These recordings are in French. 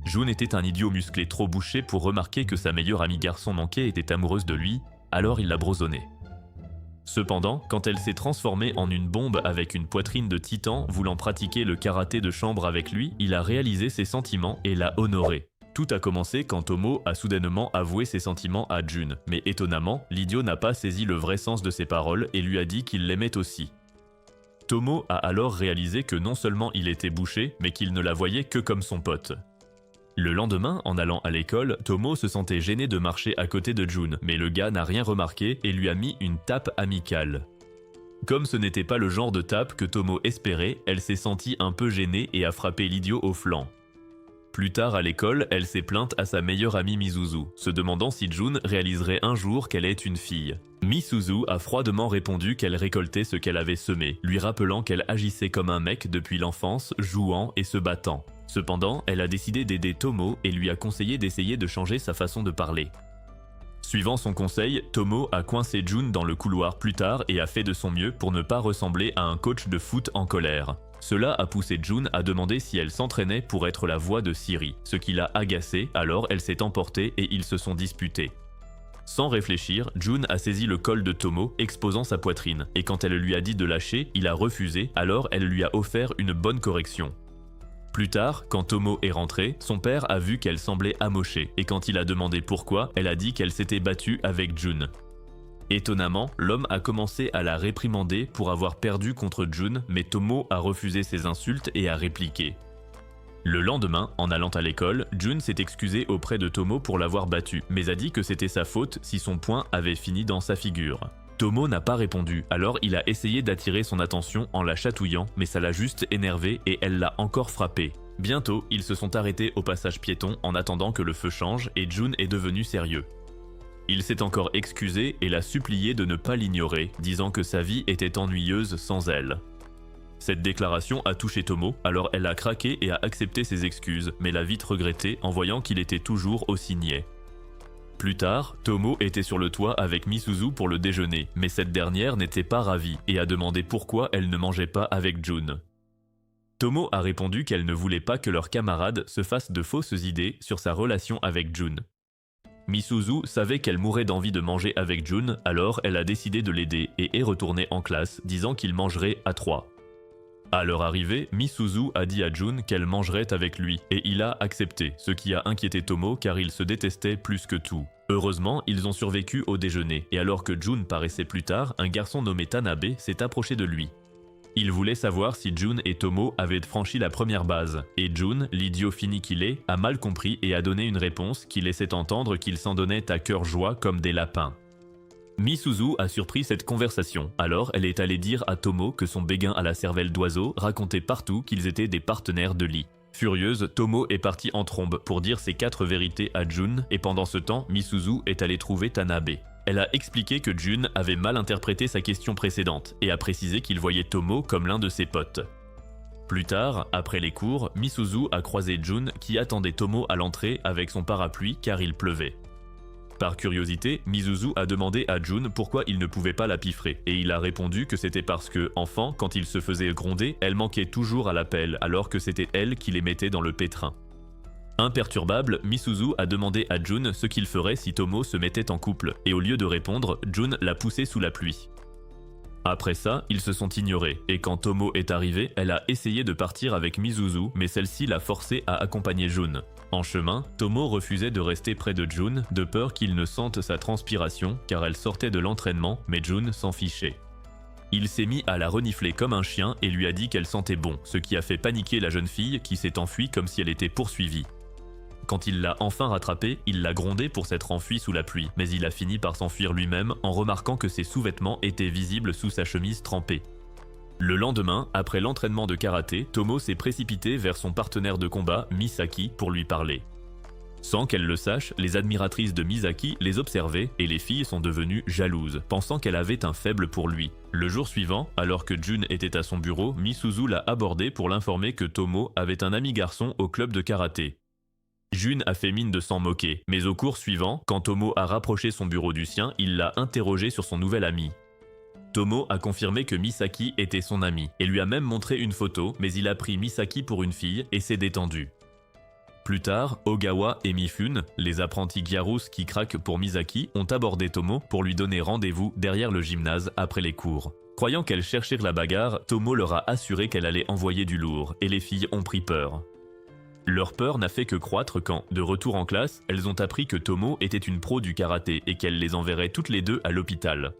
June était un idiot musclé trop bouché pour remarquer que sa meilleure amie garçon manqué était amoureuse de lui, alors il l'a brosonné. Cependant, quand elle s'est transformée en une bombe avec une poitrine de titan voulant pratiquer le karaté de chambre avec lui, il a réalisé ses sentiments et l'a honoré. Tout a commencé quand Tomo a soudainement avoué ses sentiments à June, mais étonnamment, l'idiot n'a pas saisi le vrai sens de ses paroles et lui a dit qu'il l'aimait aussi. Tomo a alors réalisé que non seulement il était bouché, mais qu'il ne la voyait que comme son pote. Le lendemain, en allant à l'école, Tomo se sentait gêné de marcher à côté de June, mais le gars n'a rien remarqué et lui a mis une tape amicale. Comme ce n'était pas le genre de tape que Tomo espérait, elle s'est sentie un peu gênée et a frappé l'idiot au flanc. Plus tard à l'école, elle s'est plainte à sa meilleure amie Misuzu, se demandant si June réaliserait un jour qu'elle est une fille. Misuzu a froidement répondu qu'elle récoltait ce qu'elle avait semé, lui rappelant qu'elle agissait comme un mec depuis l'enfance, jouant et se battant. Cependant, elle a décidé d'aider Tomo et lui a conseillé d'essayer de changer sa façon de parler. Suivant son conseil, Tomo a coincé June dans le couloir plus tard et a fait de son mieux pour ne pas ressembler à un coach de foot en colère. Cela a poussé June à demander si elle s'entraînait pour être la voix de Siri, ce qui l'a agacée, alors elle s'est emportée et ils se sont disputés. Sans réfléchir, June a saisi le col de Tomo, exposant sa poitrine, et quand elle lui a dit de lâcher, il a refusé, alors elle lui a offert une bonne correction. Plus tard, quand Tomo est rentrée, son père a vu qu'elle semblait amochée, et quand il a demandé pourquoi, elle a dit qu'elle s'était battue avec June. Étonnamment, l'homme a commencé à la réprimander pour avoir perdu contre June, mais Tomo a refusé ses insultes et a répliqué. Le lendemain, en allant à l'école, June s'est excusée auprès de Tomo pour l'avoir battue, mais a dit que c'était sa faute si son poing avait fini dans sa figure. Tomo n'a pas répondu, alors il a essayé d'attirer son attention en la chatouillant, mais ça l'a juste énervé et elle l'a encore frappé. Bientôt, ils se sont arrêtés au passage piéton en attendant que le feu change et June est devenu sérieux. Il s'est encore excusé et l'a supplié de ne pas l'ignorer, disant que sa vie était ennuyeuse sans elle. Cette déclaration a touché Tomo, alors elle a craqué et a accepté ses excuses, mais l'a vite regretté en voyant qu'il était toujours aussi niais. Plus tard, Tomo était sur le toit avec Misuzu pour le déjeuner, mais cette dernière n'était pas ravie et a demandé pourquoi elle ne mangeait pas avec June. Tomo a répondu qu'elle ne voulait pas que leur camarade se fasse de fausses idées sur sa relation avec June. Misuzu savait qu'elle mourait d'envie de manger avec June, alors elle a décidé de l'aider et est retournée en classe, disant qu'ils mangeraient à 3. À leur arrivée, Misuzu a dit à June qu'elle mangerait avec lui, et il a accepté, ce qui a inquiété Tomo car ils se détestaient plus que tout. Heureusement, ils ont survécu au déjeuner, et alors que June paraissait plus tard, un garçon nommé Tanabe s'est approché de lui. Il voulait savoir si June et Tomo avaient franchi la première base, et June, l'idiot fini qu'il est, a mal compris et a donné une réponse qui laissait entendre qu'ils s'en donnaient à cœur joie comme des lapins. Misuzu a surpris cette conversation, alors elle est allée dire à Tomo que son béguin à la cervelle d'oiseau racontait partout qu'ils étaient des partenaires de lit. Furieuse, Tomo est partie en trombe pour dire ses 4 vérités à June, et pendant ce temps, Misuzu est allée trouver Tanabe. Elle a expliqué que June avait mal interprété sa question précédente et a précisé qu'il voyait Tomo comme l'un de ses potes. Plus tard, après les cours, Misuzu a croisé June qui attendait Tomo à l'entrée avec son parapluie car il pleuvait. Par curiosité, Misuzu a demandé à June pourquoi il ne pouvait pas la piffrer et il a répondu que c'était parce que, enfant, quand il se faisait gronder, elle manquait toujours à l'appel alors que c'était elle qui les mettait dans le pétrin. Imperturbable, Misuzu a demandé à June ce qu'il ferait si Tomo se mettait en couple, et au lieu de répondre, June l'a poussé sous la pluie. Après ça, ils se sont ignorés, et quand Tomo est arrivée, elle a essayé de partir avec Misuzu, mais celle-ci l'a forcé à accompagner June. En chemin, Tomo refusait de rester près de June, de peur qu'il ne sente sa transpiration, car elle sortait de l'entraînement, mais June s'en fichait. Il s'est mis à la renifler comme un chien et lui a dit qu'elle sentait bon, ce qui a fait paniquer la jeune fille qui s'est enfuie comme si elle était poursuivie. Quand il l'a enfin rattrapée, il l'a grondée pour s'être enfuie sous la pluie, mais il a fini par s'enfuir lui-même en remarquant que ses sous-vêtements étaient visibles sous sa chemise trempée. Le lendemain, après l'entraînement de karaté, Tomo s'est précipité vers son partenaire de combat, Misaki, pour lui parler. Sans qu'elle le sache, les admiratrices de Misaki les observaient et les filles sont devenues jalouses, pensant qu'elle avait un faible pour lui. Le jour suivant, alors que June était à son bureau, Misuzu l'a abordé pour l'informer que Tomo avait un ami garçon au club de karaté. June a fait mine de s'en moquer, mais au cours suivant, quand Tomo a rapproché son bureau du sien, il l'a interrogé sur son nouvel ami. Tomo a confirmé que Misaki était son ami, et lui a même montré une photo, mais il a pris Misaki pour une fille et s'est détendu. Plus tard, Ogawa et Mifune, les apprentis Gyarus qui craquent pour Misaki, ont abordé Tomo pour lui donner rendez-vous derrière le gymnase après les cours. Croyant qu'elles cherchèrent la bagarre, Tomo leur a assuré qu'elle allait envoyer du lourd, et les filles ont pris peur. Leur peur n'a fait que croître quand, de retour en classe, elles ont appris que Tomo était une pro du karaté et qu'elle les enverrait toutes les deux à l'hôpital.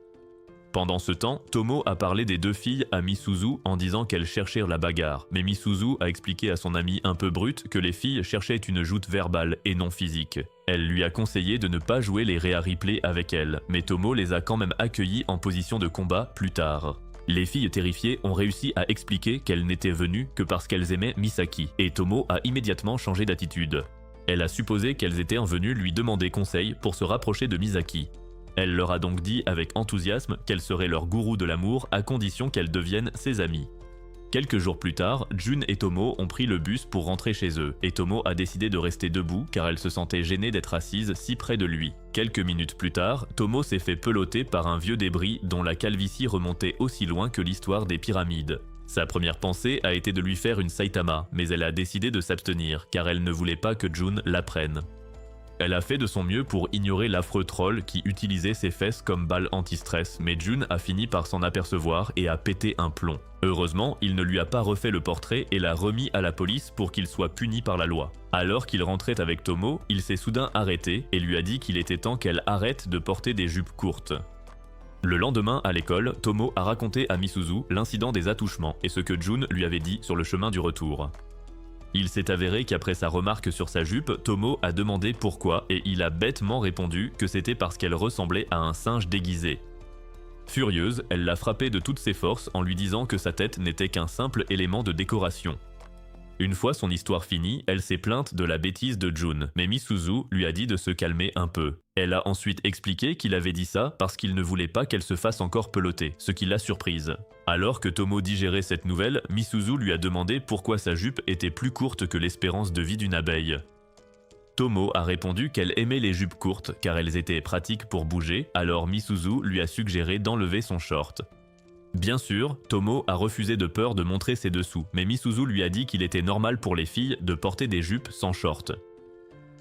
Pendant ce temps, Tomo a parlé des deux filles à Misuzu en disant qu'elles cherchèrent la bagarre, mais Misuzu a expliqué à son amie un peu brute que les filles cherchaient une joute verbale et non physique. Elle lui a conseillé de ne pas jouer les Rhea Ripley avec elle, mais Tomo les a quand même accueillies en position de combat plus tard. Les filles terrifiées ont réussi à expliquer qu'elles n'étaient venues que parce qu'elles aimaient Misaki, et Tomo a immédiatement changé d'attitude. Elle a supposé qu'elles étaient venues lui demander conseil pour se rapprocher de Misaki. Elle leur a donc dit avec enthousiasme qu'elle serait leur gourou de l'amour à condition qu'elles deviennent ses amies. Quelques jours plus tard, Jun et Tomo ont pris le bus pour rentrer chez eux, et Tomo a décidé de rester debout car elle se sentait gênée d'être assise si près de lui. Quelques minutes plus tard, Tomo s'est fait peloter par un vieux débris dont la calvitie remontait aussi loin que l'histoire des pyramides. Sa première pensée a été de lui faire une Saitama, mais elle a décidé de s'abstenir car elle ne voulait pas que Jun la prenne. Elle a fait de son mieux pour ignorer l'affreux troll qui utilisait ses fesses comme balle anti-stress, mais Jun a fini par s'en apercevoir et a pété un plomb. Heureusement, il ne lui a pas refait le portrait et l'a remis à la police pour qu'il soit puni par la loi. Alors qu'il rentrait avec Tomo, il s'est soudain arrêté et lui a dit qu'il était temps qu'elle arrête de porter des jupes courtes. Le lendemain, à l'école, Tomo a raconté à Misuzu l'incident des attouchements et ce que Jun lui avait dit sur le chemin du retour. Il s'est avéré qu'après sa remarque sur sa jupe, Tomo a demandé pourquoi et il a bêtement répondu que c'était parce qu'elle ressemblait à un singe déguisé. Furieuse, elle l'a frappé de toutes ses forces en lui disant que sa tête n'était qu'un simple élément de décoration. Une fois son histoire finie, elle s'est plainte de la bêtise de Jun, mais Misuzu lui a dit de se calmer un peu. Elle a ensuite expliqué qu'il avait dit ça parce qu'il ne voulait pas qu'elle se fasse encore peloter, ce qui l'a surprise. Alors que Tomo digérait cette nouvelle, Misuzu lui a demandé pourquoi sa jupe était plus courte que l'espérance de vie d'une abeille. Tomo a répondu qu'elle aimait les jupes courtes car elles étaient pratiques pour bouger, alors Misuzu lui a suggéré d'enlever son short. Bien sûr, Tomo a refusé de peur de montrer ses dessous, mais Misuzu lui a dit qu'il était normal pour les filles de porter des jupes sans short.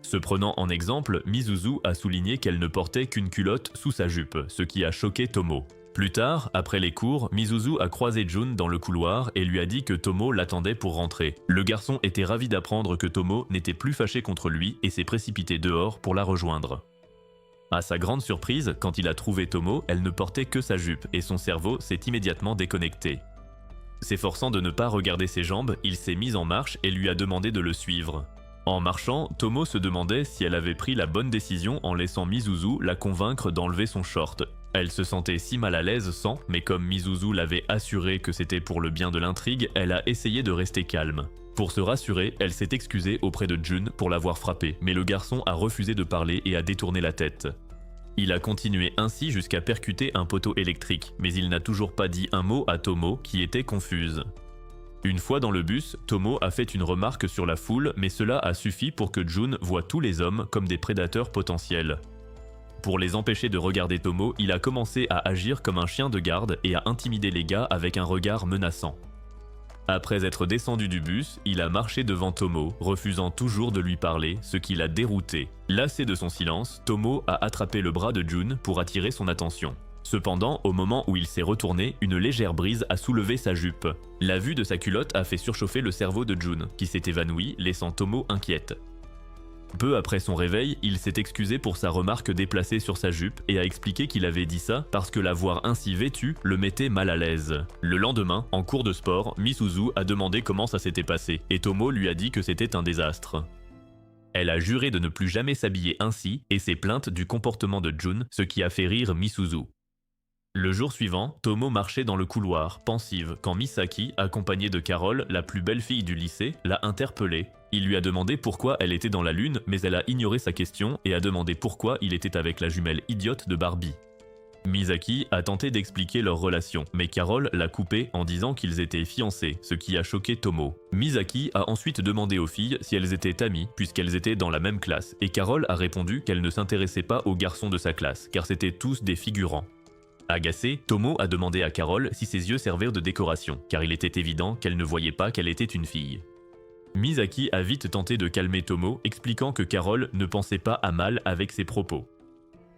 Se prenant en exemple, Misuzu a souligné qu'elle ne portait qu'une culotte sous sa jupe, ce qui a choqué Tomo. Plus tard, après les cours, Misuzu a croisé Jun dans le couloir et lui a dit que Tomo l'attendait pour rentrer. Le garçon était ravi d'apprendre que Tomo n'était plus fâché contre lui et s'est précipité dehors pour la rejoindre. À sa grande surprise, quand il a trouvé Tomo, elle ne portait que sa jupe et son cerveau s'est immédiatement déconnecté. S'efforçant de ne pas regarder ses jambes, il s'est mis en marche et lui a demandé de le suivre. En marchant, Tomo se demandait si elle avait pris la bonne décision en laissant Misuzu la convaincre d'enlever son short. Elle se sentait si mal à l'aise sans, mais comme Misuzu l'avait assuré que c'était pour le bien de l'intrigue, elle a essayé de rester calme. Pour se rassurer, elle s'est excusée auprès de Jun pour l'avoir frappé, mais le garçon a refusé de parler et a détourné la tête. Il a continué ainsi jusqu'à percuter un poteau électrique, mais il n'a toujours pas dit un mot à Tomo qui était confuse. Une fois dans le bus, Tomo a fait une remarque sur la foule, mais cela a suffi pour que Jun voie tous les hommes comme des prédateurs potentiels. Pour les empêcher de regarder Tomo, il a commencé à agir comme un chien de garde et à intimider les gars avec un regard menaçant. Après être descendu du bus, il a marché devant Tomo, refusant toujours de lui parler, ce qui l'a dérouté. Lassé de son silence, Tomo a attrapé le bras de Jun pour attirer son attention. Cependant, au moment où il s'est retourné, une légère brise a soulevé sa jupe. La vue de sa culotte a fait surchauffer le cerveau de Jun, qui s'est évanoui, laissant Tomo inquiète. Peu après son réveil, il s'est excusé pour sa remarque déplacée sur sa jupe et a expliqué qu'il avait dit ça parce que la voir ainsi vêtue le mettait mal à l'aise. Le lendemain, en cours de sport, Misuzu a demandé comment ça s'était passé et Tomo lui a dit que c'était un désastre. Elle a juré de ne plus jamais s'habiller ainsi et s'est plainte du comportement de Jun, ce qui a fait rire Misuzu. Le jour suivant, Tomo marchait dans le couloir, pensive, quand Misaki, accompagnée de Carole, la plus belle fille du lycée, l'a interpellée. Il lui a demandé pourquoi elle était dans la lune, mais elle a ignoré sa question et a demandé pourquoi il était avec la jumelle idiote de Barbie. Misaki a tenté d'expliquer leur relation, mais Carole l'a coupé en disant qu'ils étaient fiancés, ce qui a choqué Tomo. Misaki a ensuite demandé aux filles si elles étaient amies, puisqu'elles étaient dans la même classe, et Carole a répondu qu'elle ne s'intéressait pas aux garçons de sa classe, car c'étaient tous des figurants. Agacé, Tomo a demandé à Carole si ses yeux servaient de décoration, car il était évident qu'elle ne voyait pas qu'elle était une fille. Misaki a vite tenté de calmer Tomo, expliquant que Carole ne pensait pas à mal avec ses propos.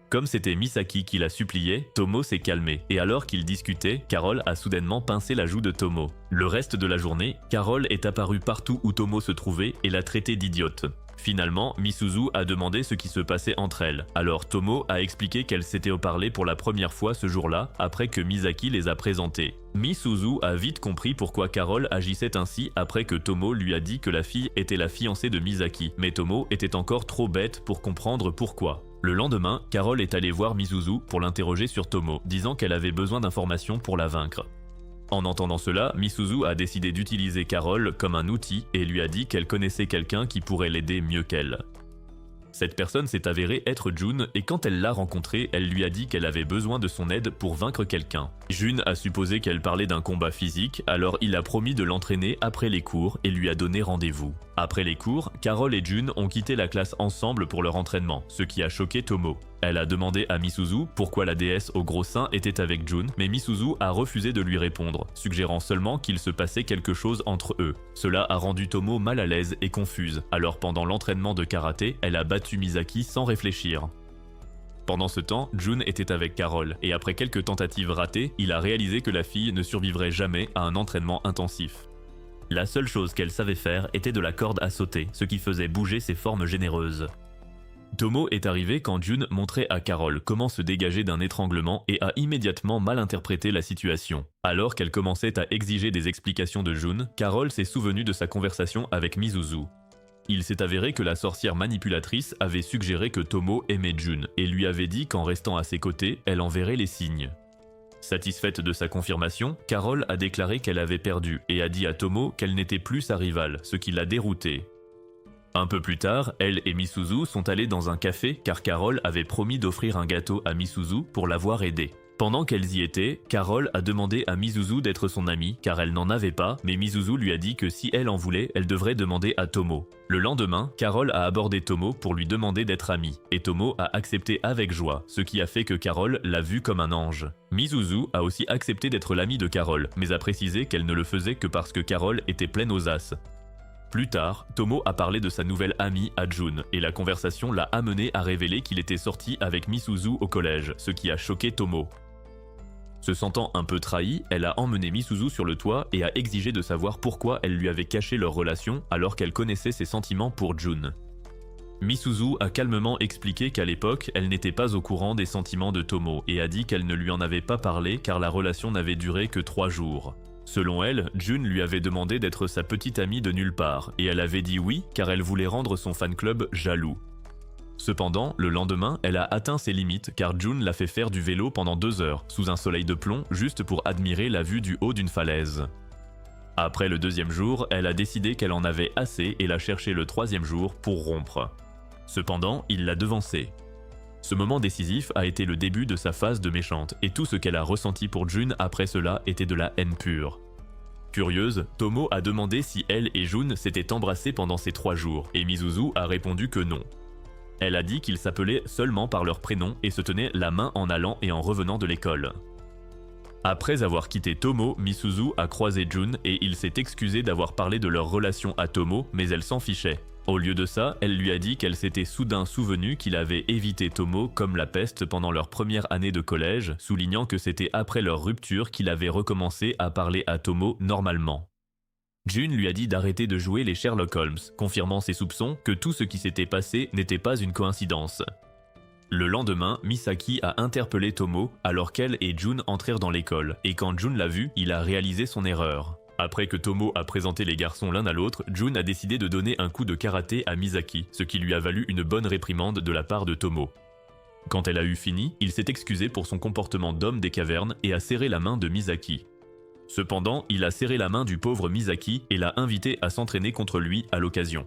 Comme c'était Misaki qui la suppliait, Tomo s'est calmé, et alors qu'ils discutaient, Carole a soudainement pincé la joue de Tomo. Le reste de la journée, Carole est apparue partout où Tomo se trouvait et l'a traitée d'idiote. Finalement, Misuzu a demandé ce qui se passait entre elles. Alors Tomo a expliqué qu'elles s'étaient parlé pour la première fois ce jour-là, après que Misaki les a présentées. Misuzu a vite compris pourquoi Carole agissait ainsi après que Tomo lui a dit que la fille était la fiancée de Misaki, mais Tomo était encore trop bête pour comprendre pourquoi. Le lendemain, Carole est allée voir Misuzu pour l'interroger sur Tomo, disant qu'elle avait besoin d'informations pour la vaincre. En entendant cela, Misuzu a décidé d'utiliser Carole comme un outil et lui a dit qu'elle connaissait quelqu'un qui pourrait l'aider mieux qu'elle. Cette personne s'est avérée être Jun et quand elle l'a rencontré, elle lui a dit qu'elle avait besoin de son aide pour vaincre quelqu'un. Jun a supposé qu'elle parlait d'un combat physique, alors il a promis de l'entraîner après les cours et lui a donné rendez-vous. Après les cours, Carole et Jun ont quitté la classe ensemble pour leur entraînement, ce qui a choqué Tomo. Elle a demandé à Misuzu pourquoi la déesse au gros sein était avec Jun, mais Misuzu a refusé de lui répondre, suggérant seulement qu'il se passait quelque chose entre eux. Cela a rendu Tomo mal à l'aise et confuse, alors pendant l'entraînement de karaté, elle a battu Misaki sans réfléchir. Pendant ce temps, Jun était avec Carole, et après quelques tentatives ratées, il a réalisé que la fille ne survivrait jamais à un entraînement intensif. La seule chose qu'elle savait faire était de la corde à sauter, ce qui faisait bouger ses formes généreuses. Tomo est arrivé quand Jun montrait à Carole comment se dégager d'un étranglement et a immédiatement mal interprété la situation. Alors qu'elle commençait à exiger des explications de Jun, Carole s'est souvenue de sa conversation avec Misuzu. Il s'est avéré que la sorcière manipulatrice avait suggéré que Tomo aimait Jun et lui avait dit qu'en restant à ses côtés, elle enverrait les signes. Satisfaite de sa confirmation, Carole a déclaré qu'elle avait perdu et a dit à Tomo qu'elle n'était plus sa rivale, ce qui l'a déroutée. Un peu plus tard, elle et Misuzu sont allés dans un café car Carole avait promis d'offrir un gâteau à Misuzu pour l'avoir aidée. Pendant qu'elles y étaient, Carole a demandé à Misuzu d'être son amie car elle n'en avait pas, mais Misuzu lui a dit que si elle en voulait, elle devrait demander à Tomo. Le lendemain, Carole a abordé Tomo pour lui demander d'être amie, et Tomo a accepté avec joie, ce qui a fait que Carole l'a vu comme un ange. Misuzu a aussi accepté d'être l'amie de Carole, mais a précisé qu'elle ne le faisait que parce que Carole était pleine aux as. Plus tard, Tomo a parlé de sa nouvelle amie à Jun, et la conversation l'a amené à révéler qu'il était sorti avec Misuzu au collège, ce qui a choqué Tomo. Se sentant un peu trahie, elle a emmené Misuzu sur le toit et a exigé de savoir pourquoi elle lui avait caché leur relation alors qu'elle connaissait ses sentiments pour Jun. Misuzu a calmement expliqué qu'à l'époque, elle n'était pas au courant des sentiments de Tomo et a dit qu'elle ne lui en avait pas parlé car la relation n'avait duré que 3 jours. Selon elle, Jun lui avait demandé d'être sa petite amie de nulle part, et elle avait dit oui car elle voulait rendre son fan club jaloux. Cependant, le lendemain, elle a atteint ses limites car Jun l'a fait faire du vélo pendant 2 heures, sous un soleil de plomb, juste pour admirer la vue du haut d'une falaise. Après le 2e jour, elle a décidé qu'elle en avait assez et l'a cherché le 3e jour pour rompre. Cependant, il l'a devancée. Ce moment décisif a été le début de sa phase de méchante, et tout ce qu'elle a ressenti pour Jun après cela était de la haine pure. Curieuse, Tomo a demandé si elle et Jun s'étaient embrassés pendant ces 3 jours, et Misuzu a répondu que non. Elle a dit qu'ils s'appelaient seulement par leur prénom et se tenaient la main en allant et en revenant de l'école. Après avoir quitté Tomo, Misuzu a croisé Jun et il s'est excusé d'avoir parlé de leur relation à Tomo, mais elle s'en fichait. Au lieu de ça, elle lui a dit qu'elle s'était soudain souvenue qu'il avait évité Tomo comme la peste pendant leur première année de collège, soulignant que c'était après leur rupture qu'il avait recommencé à parler à Tomo normalement. Jun lui a dit d'arrêter de jouer les Sherlock Holmes, confirmant ses soupçons que tout ce qui s'était passé n'était pas une coïncidence. Le lendemain, Misaki a interpellé Tomo alors qu'elle et Jun entrèrent dans l'école, et quand Jun l'a vu, il a réalisé son erreur. Après que Tomo a présenté les garçons l'un à l'autre, Jun a décidé de donner un coup de karaté à Misaki, ce qui lui a valu une bonne réprimande de la part de Tomo. Quand elle a eu fini, il s'est excusé pour son comportement d'homme des cavernes et a serré la main de Misaki. Cependant, il a serré la main du pauvre Misaki et l'a invité à s'entraîner contre lui à l'occasion.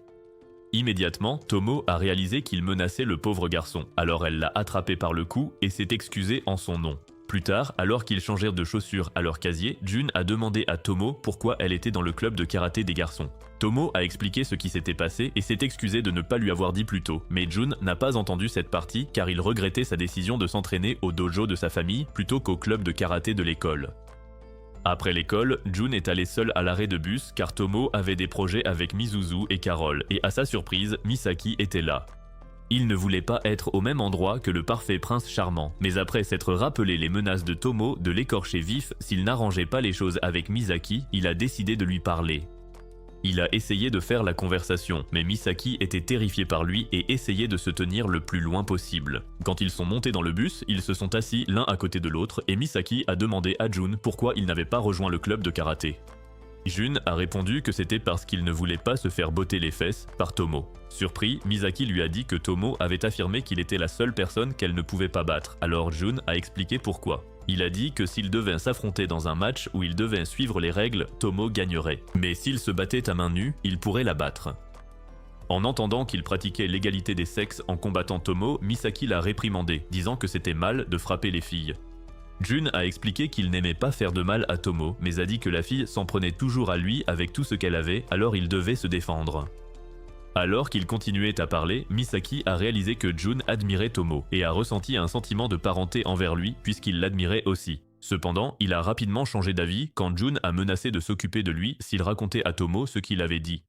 Immédiatement, Tomo a réalisé qu'il menaçait le pauvre garçon, alors elle l'a attrapé par le cou et s'est excusée en son nom. Plus tard, alors qu'ils changèrent de chaussures à leur casier, Jun a demandé à Tomo pourquoi elle était dans le club de karaté des garçons. Tomo a expliqué ce qui s'était passé et s'est excusé de ne pas lui avoir dit plus tôt, mais Jun n'a pas entendu cette partie car il regrettait sa décision de s'entraîner au dojo de sa famille plutôt qu'au club de karaté de l'école. Après l'école, Jun est allé seul à l'arrêt de bus car Tomo avait des projets avec Misuzu et Carole, et à sa surprise, Misaki était là. Il ne voulait pas être au même endroit que le parfait prince charmant, mais après s'être rappelé les menaces de Tomo de l'écorcher vif s'il n'arrangeait pas les choses avec Misaki, il a décidé de lui parler. Il a essayé de faire la conversation, mais Misaki était terrifié par lui et essayait de se tenir le plus loin possible. Quand ils sont montés dans le bus, ils se sont assis l'un à côté de l'autre et Misaki a demandé à Jun pourquoi il n'avait pas rejoint le club de karaté. Jun a répondu que c'était parce qu'il ne voulait pas se faire botter les fesses par Tomo. Surpris, Misaki lui a dit que Tomo avait affirmé qu'il était la seule personne qu'elle ne pouvait pas battre, alors Jun a expliqué pourquoi. Il a dit que s'ils devaient s'affronter dans un match où ils devaient suivre les règles, Tomo gagnerait. Mais s'ils se battaient à main nue, il pourrait la battre. En entendant qu'il pratiquait l'égalité des sexes en combattant Tomo, Misaki l'a réprimandé, disant que c'était mal de frapper les filles. Jun a expliqué qu'il n'aimait pas faire de mal à Tomo, mais a dit que la fille s'en prenait toujours à lui avec tout ce qu'elle avait, alors il devait se défendre. Alors qu'il continuait à parler, Misaki a réalisé que Jun admirait Tomo et a ressenti un sentiment de parenté envers lui puisqu'il l'admirait aussi. Cependant, il a rapidement changé d'avis quand Jun a menacé de s'occuper de lui s'il racontait à Tomo ce qu'il avait dit.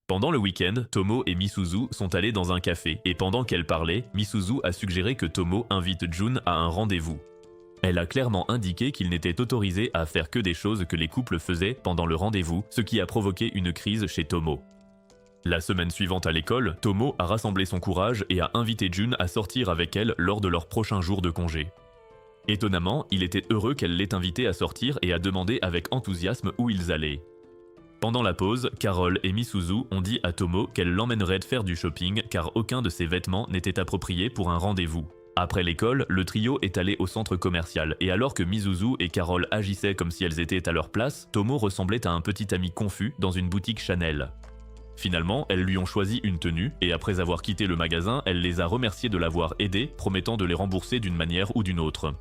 Pendant le week-end, Tomo et Misuzu sont allés dans un café et pendant qu'elle parlait, Misuzu a suggéré que Tomo invite Jun à un rendez-vous. Elle a clairement indiqué qu'il n'était autorisé à faire que des choses que les couples faisaient pendant le rendez-vous, ce qui a provoqué une crise chez Tomo. La semaine suivante à l'école, Tomo a rassemblé son courage et a invité Jun à sortir avec elle lors de leur prochain jour de congé. Étonnamment, il était heureux qu'elle l'ait invité à sortir et a demandé avec enthousiasme où ils allaient. Pendant la pause, Carole et Misuzu ont dit à Tomo qu'elle l'emmènerait faire du shopping car aucun de ses vêtements n'était approprié pour un rendez-vous. Après l'école, le trio est allé au centre commercial et alors que Misuzu et Carole agissaient comme si elles étaient à leur place, Tomo ressemblait à un petit ami confus dans une boutique Chanel. Finalement, elles lui ont choisi une tenue et après avoir quitté le magasin, elle les a remerciés de l'avoir aidé, promettant de les rembourser d'une manière ou d'une autre.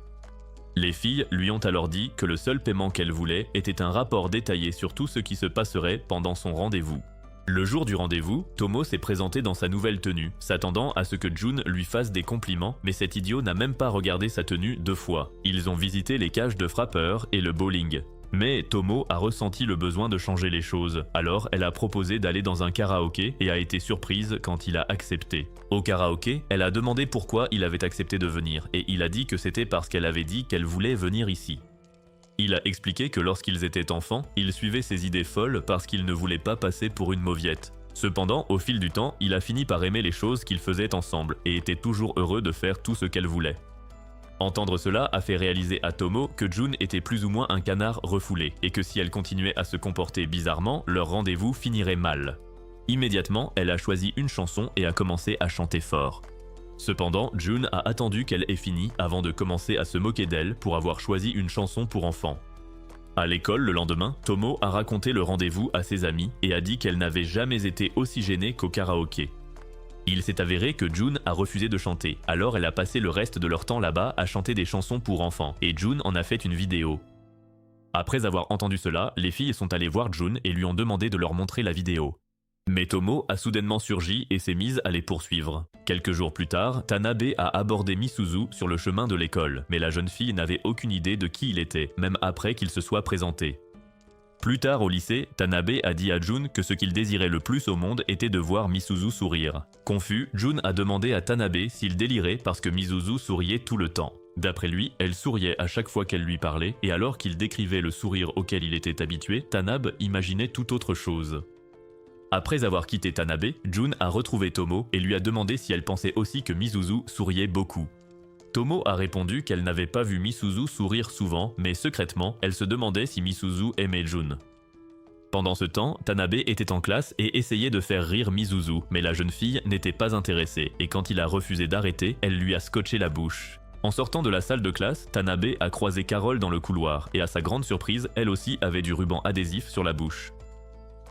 Les filles lui ont alors dit que le seul paiement qu'elles voulaient était un rapport détaillé sur tout ce qui se passerait pendant son rendez-vous. Le jour du rendez-vous, Tomo s'est présenté dans sa nouvelle tenue, s'attendant à ce que Jun lui fasse des compliments, mais cet idiot n'a même pas regardé sa tenue 2 fois. Ils ont visité les cages de frappeurs et le bowling. Mais Tomo a ressenti le besoin de changer les choses, alors elle a proposé d'aller dans un karaoké et a été surprise quand il a accepté. Au karaoké, elle a demandé pourquoi il avait accepté de venir et il a dit que c'était parce qu'elle avait dit qu'elle voulait venir ici. Il a expliqué que lorsqu'ils étaient enfants, il suivait ses idées folles parce qu'il ne voulait pas passer pour une mauviette. Cependant, au fil du temps, il a fini par aimer les choses qu'ils faisaient ensemble et était toujours heureux de faire tout ce qu'elle voulait. Entendre cela a fait réaliser à Tomo que Jun était plus ou moins un canard refoulé et que si elle continuait à se comporter bizarrement, leur rendez-vous finirait mal. Immédiatement, elle a choisi une chanson et a commencé à chanter fort. Cependant, Jun a attendu qu'elle ait fini avant de commencer à se moquer d'elle pour avoir choisi une chanson pour enfants. À l'école le lendemain, Tomo a raconté le rendez-vous à ses amis et a dit qu'elle n'avait jamais été aussi gênée qu'au karaoké. Il s'est avéré que Jun a refusé de chanter, alors elle a passé le reste de leur temps là-bas à chanter des chansons pour enfants, et Jun en a fait une vidéo. Après avoir entendu cela, les filles sont allées voir Jun et lui ont demandé de leur montrer la vidéo. Mais Tomo a soudainement surgi et s'est mise à les poursuivre. Quelques jours plus tard, Tanabe a abordé Misuzu sur le chemin de l'école, mais la jeune fille n'avait aucune idée de qui il était, même après qu'il se soit présenté. Plus tard au lycée, Tanabe a dit à Jun que ce qu'il désirait le plus au monde était de voir Misuzu sourire. Confus, Jun a demandé à Tanabe s'il délirait parce que Misuzu souriait tout le temps. D'après lui, elle souriait à chaque fois qu'elle lui parlait, et alors qu'il décrivait le sourire auquel il était habitué, Tanabe imaginait tout autre chose. Après avoir quitté Tanabe, Jun a retrouvé Tomo et lui a demandé si elle pensait aussi que Misuzu souriait beaucoup. Tomo a répondu qu'elle n'avait pas vu Misuzu sourire souvent, mais secrètement, elle se demandait si Misuzu aimait Jun. Pendant ce temps, Tanabe était en classe et essayait de faire rire Misuzu, mais la jeune fille n'était pas intéressée, et quand il a refusé d'arrêter, elle lui a scotché la bouche. En sortant de la salle de classe, Tanabe a croisé Carole dans le couloir, et à sa grande surprise, elle aussi avait du ruban adhésif sur la bouche.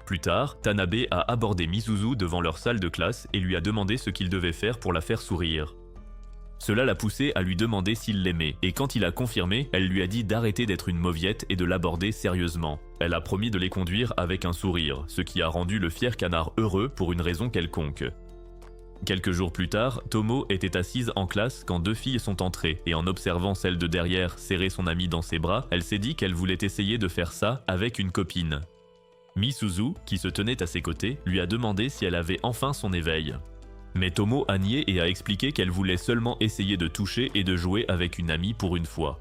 Plus tard, Tanabe a abordé Misuzu devant leur salle de classe et lui a demandé ce qu'il devait faire pour la faire sourire. Cela l'a poussé à lui demander s'il l'aimait, et quand il a confirmé, elle lui a dit d'arrêter d'être une mauviette et de l'aborder sérieusement. Elle a promis de les conduire avec un sourire, ce qui a rendu le fier canard heureux pour une raison quelconque. Quelques jours plus tard, Tomo était assise en classe quand deux filles sont entrées, et en observant celle de derrière serrer son amie dans ses bras, elle s'est dit qu'elle voulait essayer de faire ça avec une copine. Misuzu, qui se tenait à ses côtés, lui a demandé si elle avait enfin son éveil. Mais Tomo a nié et a expliqué qu'elle voulait seulement essayer de toucher et de jouer avec une amie pour une fois.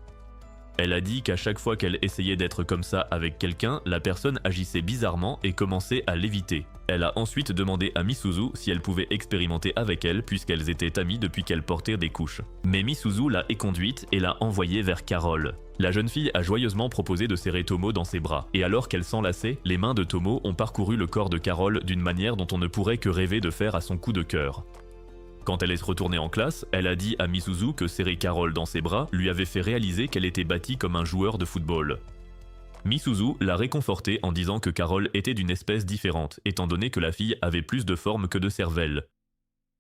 Elle a dit qu'à chaque fois qu'elle essayait d'être comme ça avec quelqu'un, la personne agissait bizarrement et commençait à l'éviter. Elle a ensuite demandé à Misuzu si elle pouvait expérimenter avec elle puisqu'elles étaient amies depuis qu'elles portaient des couches. Mais Misuzu l'a éconduite et l'a envoyée vers Carole. La jeune fille a joyeusement proposé de serrer Tomo dans ses bras, et alors qu'elle s'enlaçait, les mains de Tomo ont parcouru le corps de Carole d'une manière dont on ne pourrait que rêver de faire à son coup de cœur. Quand elle est retournée en classe, elle a dit à Misuzu que serrer Carole dans ses bras lui avait fait réaliser qu'elle était bâtie comme un joueur de football. Misuzu l'a réconfortée en disant que Carole était d'une espèce différente, étant donné que la fille avait plus de forme que de cervelle.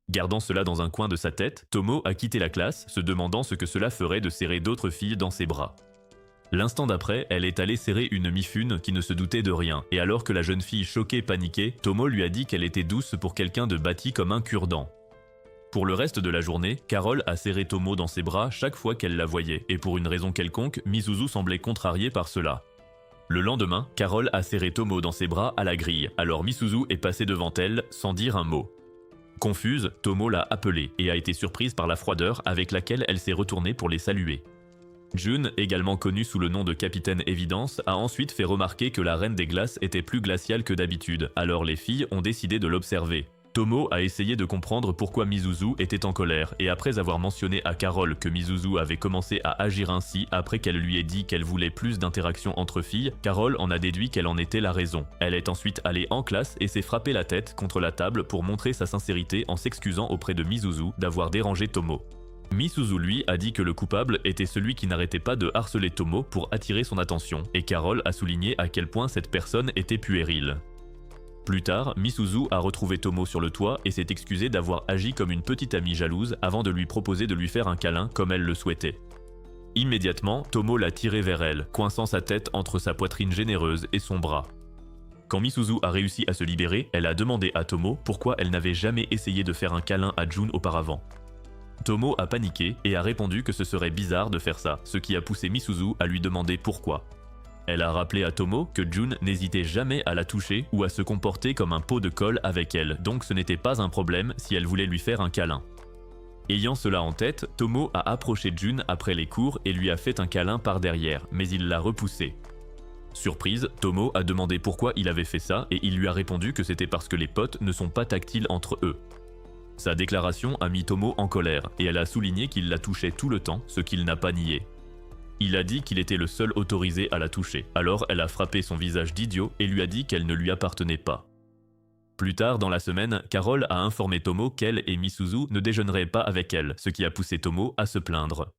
Gardant cela dans un coin de sa tête, Tomo a quitté la classe, se demandant ce que cela ferait de serrer d'autres filles dans ses bras. L'instant d'après, elle est allée serrer une Mifune qui ne se doutait de rien, et alors que la jeune fille choquée paniquait, Tomo lui a dit qu'elle était douce pour quelqu'un de bâti comme un cure-dent. Pour le reste de la journée, Carole a serré Tomo dans ses bras chaque fois qu'elle la voyait, et pour une raison quelconque, Misuzu semblait contrariée par cela. Le lendemain, Carole a serré Tomo dans ses bras à la grille, alors Misuzu est passée devant elle sans dire un mot. Confuse, Tomo l'a appelée et a été surprise par la froideur avec laquelle elle s'est retournée pour les saluer. Jun, également connu sous le nom de Capitaine Évidence, a ensuite fait remarquer que la Reine des Glaces était plus glaciale que d'habitude, alors les filles ont décidé de l'observer. Tomo a essayé de comprendre pourquoi Misuzu était en colère, et après avoir mentionné à Carole que Misuzu avait commencé à agir ainsi après qu'elle lui ait dit qu'elle voulait plus d'interaction entre filles, Carole en a déduit qu'elle en était la raison. Elle est ensuite allée en classe et s'est frappée la tête contre la table pour montrer sa sincérité en s'excusant auprès de Misuzu d'avoir dérangé Tomo. Misuzu lui a dit que le coupable était celui qui n'arrêtait pas de harceler Tomo pour attirer son attention, et Carole a souligné à quel point cette personne était puérile. Plus tard, Misuzu a retrouvé Tomo sur le toit et s'est excusé d'avoir agi comme une petite amie jalouse avant de lui proposer de lui faire un câlin comme elle le souhaitait. Immédiatement, Tomo l'a tiré vers elle, coinçant sa tête entre sa poitrine généreuse et son bras. Quand Misuzu a réussi à se libérer, elle a demandé à Tomo pourquoi elle n'avait jamais essayé de faire un câlin à Jun auparavant. Tomo a paniqué et a répondu que ce serait bizarre de faire ça, ce qui a poussé Misuzu à lui demander pourquoi. Elle a rappelé à Tomo que Jun n'hésitait jamais à la toucher ou à se comporter comme un pot de colle avec elle, donc ce n'était pas un problème si elle voulait lui faire un câlin. Ayant cela en tête, Tomo a approché Jun après les cours et lui a fait un câlin par derrière, mais il l'a repoussé. Surprise, Tomo a demandé pourquoi il avait fait ça et il lui a répondu que c'était parce que les potes ne sont pas tactiles entre eux. Sa déclaration a mis Tomo en colère et elle a souligné qu'il la touchait tout le temps, ce qu'il n'a pas nié. Il a dit qu'il était le seul autorisé à la toucher, alors elle a frappé son visage d'idiot et lui a dit qu'elle ne lui appartenait pas. Plus tard dans la semaine, Carole a informé Tomo qu'elle et Misuzu ne déjeuneraient pas avec elle, ce qui a poussé Tomo à se plaindre.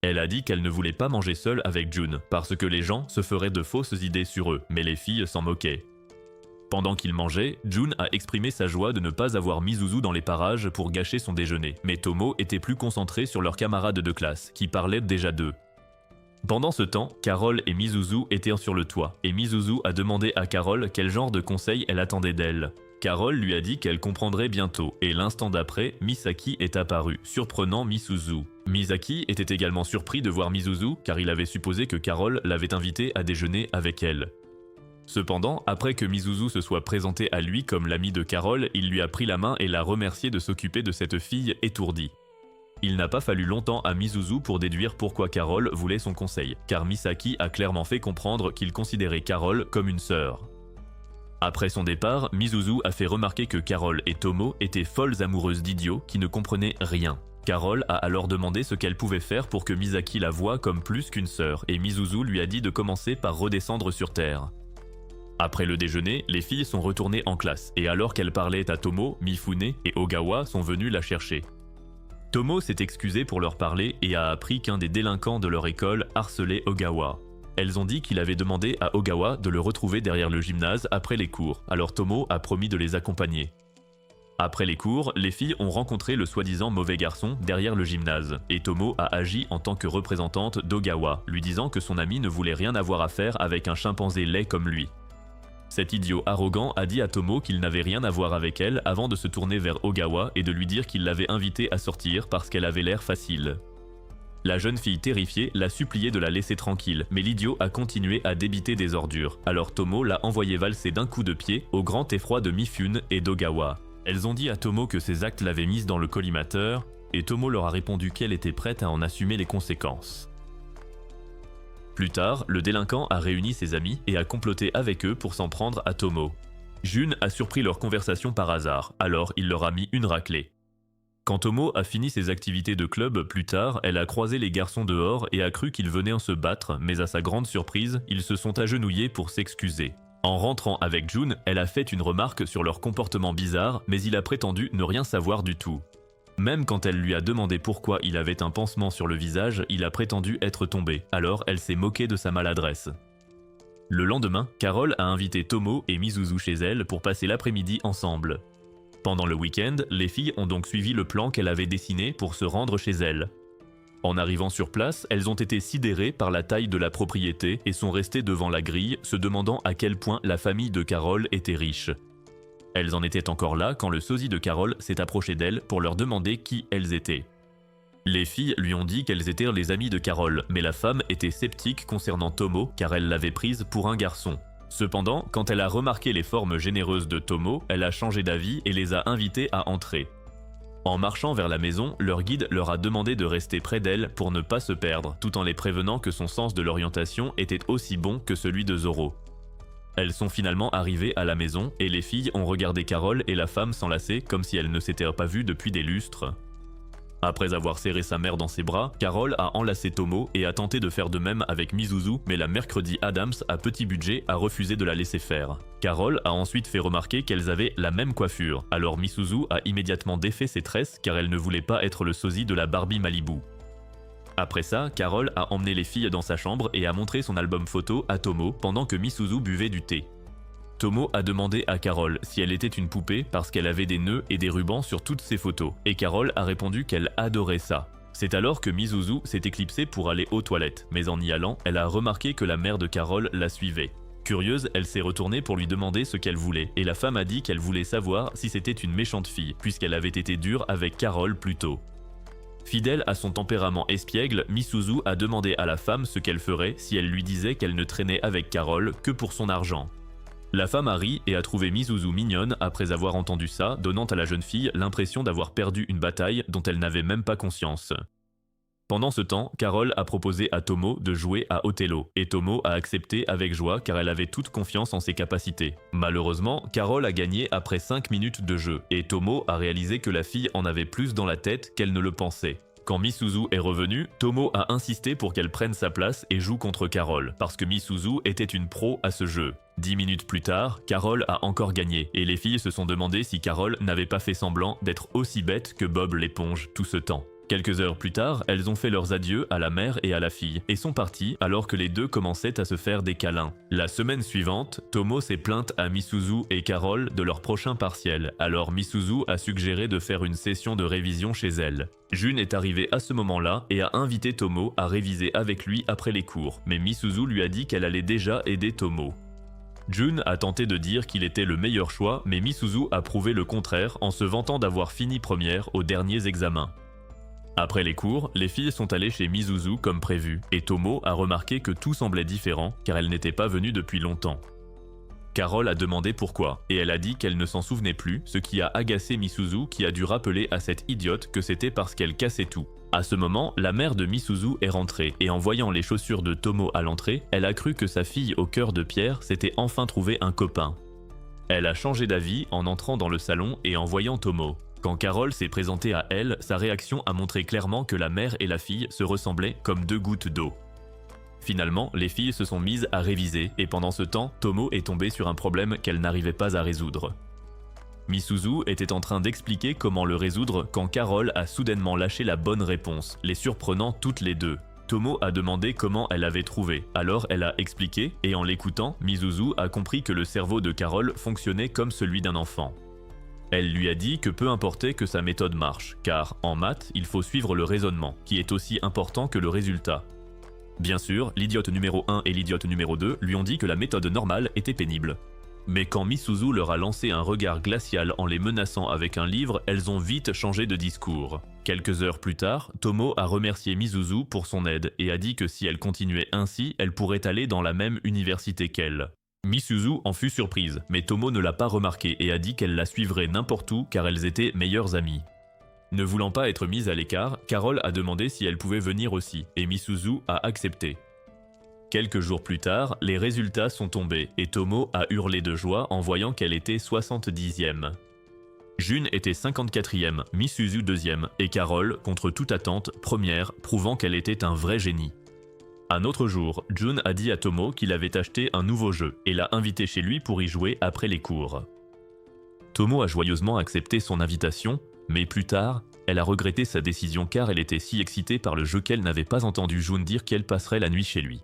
Elle a dit qu'elle ne voulait pas manger seule avec Jun, parce que les gens se feraient de fausses idées sur eux, mais les filles s'en moquaient. Pendant qu'ils mangeaient, Jun a exprimé sa joie de ne pas avoir Misuzu dans les parages pour gâcher son déjeuner, mais Tomo était plus concentré sur leurs camarades de classe, qui parlaient déjà d'eux. Pendant ce temps, Carole et Misuzu étaient sur le toit, et Misuzu a demandé à Carole quel genre de conseil elle attendait d'elle. Carole lui a dit qu'elle comprendrait bientôt, et l'instant d'après, Misaki est apparu, surprenant Misuzu. Misaki était également surpris de voir Misuzu, car il avait supposé que Carole l'avait invité à déjeuner avec elle. Cependant, après que Misuzu se soit présenté à lui comme l'ami de Carole, il lui a pris la main et l'a remercié de s'occuper de cette fille étourdie. Il n'a pas fallu longtemps à Misuzu pour déduire pourquoi Carole voulait son conseil, car Misaki a clairement fait comprendre qu'il considérait Carole comme une sœur. Après son départ, Misuzu a fait remarquer que Carole et Tomo étaient folles amoureuses d'idiots qui ne comprenaient rien. Carole a alors demandé ce qu'elle pouvait faire pour que Misaki la voie comme plus qu'une sœur, et Misuzu lui a dit de commencer par redescendre sur terre. Après le déjeuner, les filles sont retournées en classe, et alors qu'elles parlaient à Tomo, Mifune et Ogawa sont venus la chercher. Tomo s'est excusé pour leur parler et a appris qu'un des délinquants de leur école harcelait Ogawa. Elles ont dit qu'il avait demandé à Ogawa de le retrouver derrière le gymnase après les cours, alors Tomo a promis de les accompagner. Après les cours, les filles ont rencontré le soi-disant mauvais garçon derrière le gymnase, et Tomo a agi en tant que représentante d'Ogawa, lui disant que son ami ne voulait rien avoir à faire avec un chimpanzé laid comme lui. Cet idiot arrogant a dit à Tomo qu'il n'avait rien à voir avec elle avant de se tourner vers Ogawa et de lui dire qu'il l'avait invitée à sortir parce qu'elle avait l'air facile. La jeune fille terrifiée l'a supplié de la laisser tranquille, mais l'idiot a continué à débiter des ordures. Alors Tomo l'a envoyé valser d'un coup de pied au grand effroi de Mifune et d'Ogawa. Elles ont dit à Tomo que ses actes l'avaient mise dans le collimateur, et Tomo leur a répondu qu'elle était prête à en assumer les conséquences. Plus tard, le délinquant a réuni ses amis et a comploté avec eux pour s'en prendre à Tomo. Jun a surpris leur conversation par hasard, alors il leur a mis une raclée. Quand Tomo a fini ses activités de club plus tard, elle a croisé les garçons dehors et a cru qu'ils venaient en se battre, mais à sa grande surprise, ils se sont agenouillés pour s'excuser. En rentrant avec Jun, elle a fait une remarque sur leur comportement bizarre, mais il a prétendu ne rien savoir du tout. Même quand elle lui a demandé pourquoi il avait un pansement sur le visage, il a prétendu être tombé, alors elle s'est moquée de sa maladresse. Le lendemain, Carole a invité Tomo et Misuzu chez elle pour passer l'après-midi ensemble. Pendant le week-end, les filles ont donc suivi le plan qu'elle avait dessiné pour se rendre chez elle. En arrivant sur place, elles ont été sidérées par la taille de la propriété et sont restées devant la grille, se demandant à quel point la famille de Carole était riche. Elles en étaient encore là quand le sosie de Carole s'est approché d'elles pour leur demander qui elles étaient. Les filles lui ont dit qu'elles étaient les amies de Carole, mais la femme était sceptique concernant Tomo car elle l'avait prise pour un garçon. Cependant, quand elle a remarqué les formes généreuses de Tomo, elle a changé d'avis et les a invités à entrer. En marchant vers la maison, leur guide leur a demandé de rester près d'elle pour ne pas se perdre, tout en les prévenant que son sens de l'orientation était aussi bon que celui de Zoro. Elles sont finalement arrivées à la maison et les filles ont regardé Carole et la femme s'enlacer comme si elles ne s'étaient pas vues depuis des lustres. Après avoir serré sa mère dans ses bras, Carole a enlacé Tomo et a tenté de faire de même avec Misuzu, mais la mercredi Adams à petit budget a refusé de la laisser faire. Carole a ensuite fait remarquer qu'elles avaient la même coiffure, alors Misuzu a immédiatement défait ses tresses car elle ne voulait pas être le sosie de la Barbie Malibu. Après ça, Carole a emmené les filles dans sa chambre et a montré son album photo à Tomo pendant que Misuzu buvait du thé. Tomo a demandé à Carole si elle était une poupée parce qu'elle avait des nœuds et des rubans sur toutes ses photos, et Carole a répondu qu'elle adorait ça. C'est alors que Misuzu s'est éclipsée pour aller aux toilettes, mais en y allant, elle a remarqué que la mère de Carole la suivait. Curieuse, elle s'est retournée pour lui demander ce qu'elle voulait, et la femme a dit qu'elle voulait savoir si c'était une méchante fille, puisqu'elle avait été dure avec Carole plus tôt. Fidèle à son tempérament espiègle, Misuzu a demandé à la femme ce qu'elle ferait si elle lui disait qu'elle ne traînait avec Carole que pour son argent. La femme a ri et a trouvé Misuzu mignonne après avoir entendu ça, donnant à la jeune fille l'impression d'avoir perdu une bataille dont elle n'avait même pas conscience. Pendant ce temps, Carole a proposé à Tomo de jouer à Othello, et Tomo a accepté avec joie car elle avait toute confiance en ses capacités. Malheureusement, Carole a gagné après 5 minutes de jeu, et Tomo a réalisé que la fille en avait plus dans la tête qu'elle ne le pensait. Quand Misuzu est revenue, Tomo a insisté pour qu'elle prenne sa place et joue contre Carole, parce que Misuzu était une pro à ce jeu. 10 minutes plus tard, Carole a encore gagné, et les filles se sont demandé si Carole n'avait pas fait semblant d'être aussi bête que Bob l'éponge tout ce temps. Quelques heures plus tard, elles ont fait leurs adieux à la mère et à la fille, et sont parties alors que les deux commençaient à se faire des câlins. La semaine suivante, Tomo s'est plainte à Misuzu et Carole de leur prochain partiel, alors Misuzu a suggéré de faire une session de révision chez elle. Jun est arrivé à ce moment-là et a invité Tomo à réviser avec lui après les cours, mais Misuzu lui a dit qu'elle allait déjà aider Tomo. Jun a tenté de dire qu'il était le meilleur choix, mais Misuzu a prouvé le contraire en se vantant d'avoir fini première aux derniers examens. Après les cours, les filles sont allées chez Misuzu comme prévu, et Tomo a remarqué que tout semblait différent car elle n'était pas venue depuis longtemps. Carole a demandé pourquoi, et elle a dit qu'elle ne s'en souvenait plus, ce qui a agacé Misuzu qui a dû rappeler à cette idiote que c'était parce qu'elle cassait tout. À ce moment, la mère de Misuzu est rentrée, et en voyant les chaussures de Tomo à l'entrée, elle a cru que sa fille au cœur de pierre s'était enfin trouvé un copain. Elle a changé d'avis en entrant dans le salon et en voyant Tomo. Quand Carole s'est présentée à elle, sa réaction a montré clairement que la mère et la fille se ressemblaient comme 2 gouttes d'eau. Finalement, les filles se sont mises à réviser, et pendant ce temps, Tomo est tombée sur un problème qu'elle n'arrivait pas à résoudre. Misuzu était en train d'expliquer comment le résoudre quand Carole a soudainement lâché la bonne réponse, les surprenant toutes les deux. Tomo a demandé comment elle avait trouvé, alors elle a expliqué, et en l'écoutant, Misuzu a compris que le cerveau de Carole fonctionnait comme celui d'un enfant. Elle lui a dit que peu importait que sa méthode marche, car en maths, il faut suivre le raisonnement, qui est aussi important que le résultat. Bien sûr, l'idiote numéro 1 et l'idiote numéro 2 lui ont dit que la méthode normale était pénible. Mais quand Misuzu leur a lancé un regard glacial en les menaçant avec un livre, elles ont vite changé de discours. Quelques heures plus tard, Tomo a remercié Misuzu pour son aide et a dit que si elle continuait ainsi, elle pourrait aller dans la même université qu'elle. Misuzu en fut surprise, mais Tomo ne l'a pas remarqué et a dit qu'elle la suivrait n'importe où car elles étaient meilleures amies. Ne voulant pas être mise à l'écart, Carole a demandé si elle pouvait venir aussi, et Misuzu a accepté. Quelques jours plus tard, les résultats sont tombés et Tomo a hurlé de joie en voyant qu'elle était 70e. Jun était 54e, Misuzu 2e et Carole, contre toute attente, première, prouvant qu'elle était un vrai génie. Un autre jour, Jun a dit à Tomo qu'il avait acheté un nouveau jeu et l'a invité chez lui pour y jouer après les cours. Tomo a joyeusement accepté son invitation, mais plus tard, elle a regretté sa décision car elle était si excitée par le jeu qu'elle n'avait pas entendu Jun dire qu'elle passerait la nuit chez lui.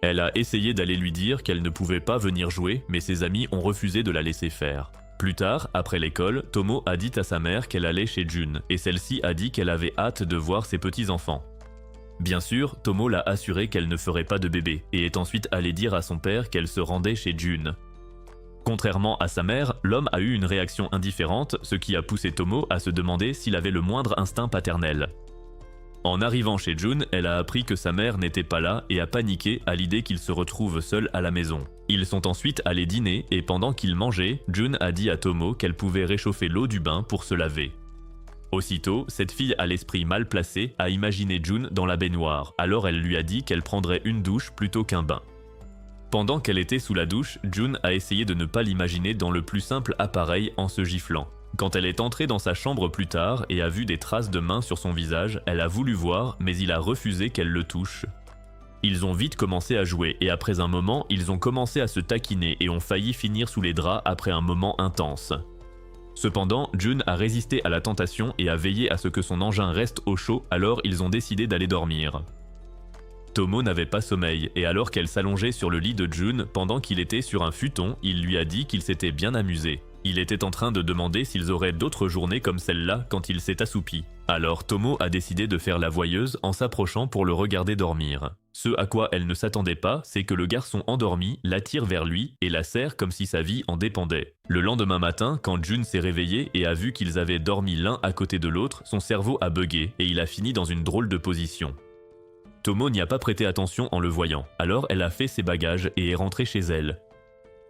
Elle a essayé d'aller lui dire qu'elle ne pouvait pas venir jouer, mais ses amis ont refusé de la laisser faire. Plus tard, après l'école, Tomo a dit à sa mère qu'elle allait chez Jun, et celle-ci a dit qu'elle avait hâte de voir ses petits-enfants. Bien sûr, Tomo l'a assuré qu'elle ne ferait pas de bébé, et est ensuite allée dire à son père qu'elle se rendait chez Jun. Contrairement à sa mère, l'homme a eu une réaction indifférente, ce qui a poussé Tomo à se demander s'il avait le moindre instinct paternel. En arrivant chez Jun, elle a appris que sa mère n'était pas là et a paniqué à l'idée qu'il se retrouve seul à la maison. Ils sont ensuite allés dîner et pendant qu'ils mangeaient, Jun a dit à Tomo qu'elle pouvait réchauffer l'eau du bain pour se laver. Aussitôt, cette fille à l'esprit mal placé a imaginé Jun dans la baignoire, alors elle lui a dit qu'elle prendrait une douche plutôt qu'un bain. Pendant qu'elle était sous la douche, Jun a essayé de ne pas l'imaginer dans le plus simple appareil en se giflant. Quand elle est entrée dans sa chambre plus tard et a vu des traces de mains sur son visage, elle a voulu voir, mais il a refusé qu'elle le touche. Ils ont vite commencé à jouer et après un moment, ils ont commencé à se taquiner et ont failli finir sous les draps après un moment intense. Cependant, Jun a résisté à la tentation et a veillé à ce que son engin reste au chaud, alors ils ont décidé d'aller dormir. Tomo n'avait pas sommeil et alors qu'elle s'allongeait sur le lit de Jun pendant qu'il était sur un futon, il lui a dit qu'il s'était bien amusé. Il était en train de demander s'ils auraient d'autres journées comme celle-là quand il s'est assoupi. Alors Tomo a décidé de faire la voyeuse en s'approchant pour le regarder dormir. Ce à quoi elle ne s'attendait pas, c'est que le garçon endormi l'attire vers lui et la serre comme si sa vie en dépendait. Le lendemain matin, quand Jun s'est réveillé et a vu qu'ils avaient dormi l'un à côté de l'autre, son cerveau a bugué et il a fini dans une drôle de position. Tomo n'y a pas prêté attention en le voyant, alors elle a fait ses bagages et est rentrée chez elle.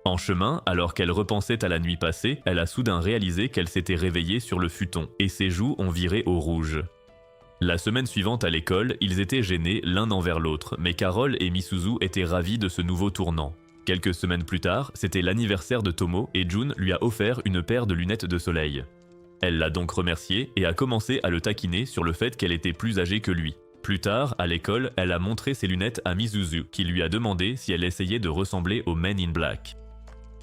En chemin, alors qu'elle repensait à la nuit passée, elle a soudain réalisé qu'elle s'était réveillée sur le futon et ses joues ont viré au rouge. La semaine suivante à l'école, ils étaient gênés l'un envers l'autre, mais Carole et Misuzu étaient ravis de ce nouveau tournant. Quelques semaines plus tard, c'était l'anniversaire de Tomo et Jun lui a offert une paire de lunettes de soleil. Elle l'a donc remercié et a commencé à le taquiner sur le fait qu'elle était plus âgée que lui. Plus tard, à l'école, elle a montré ses lunettes à Misuzu, qui lui a demandé si elle essayait de ressembler aux Men in Black.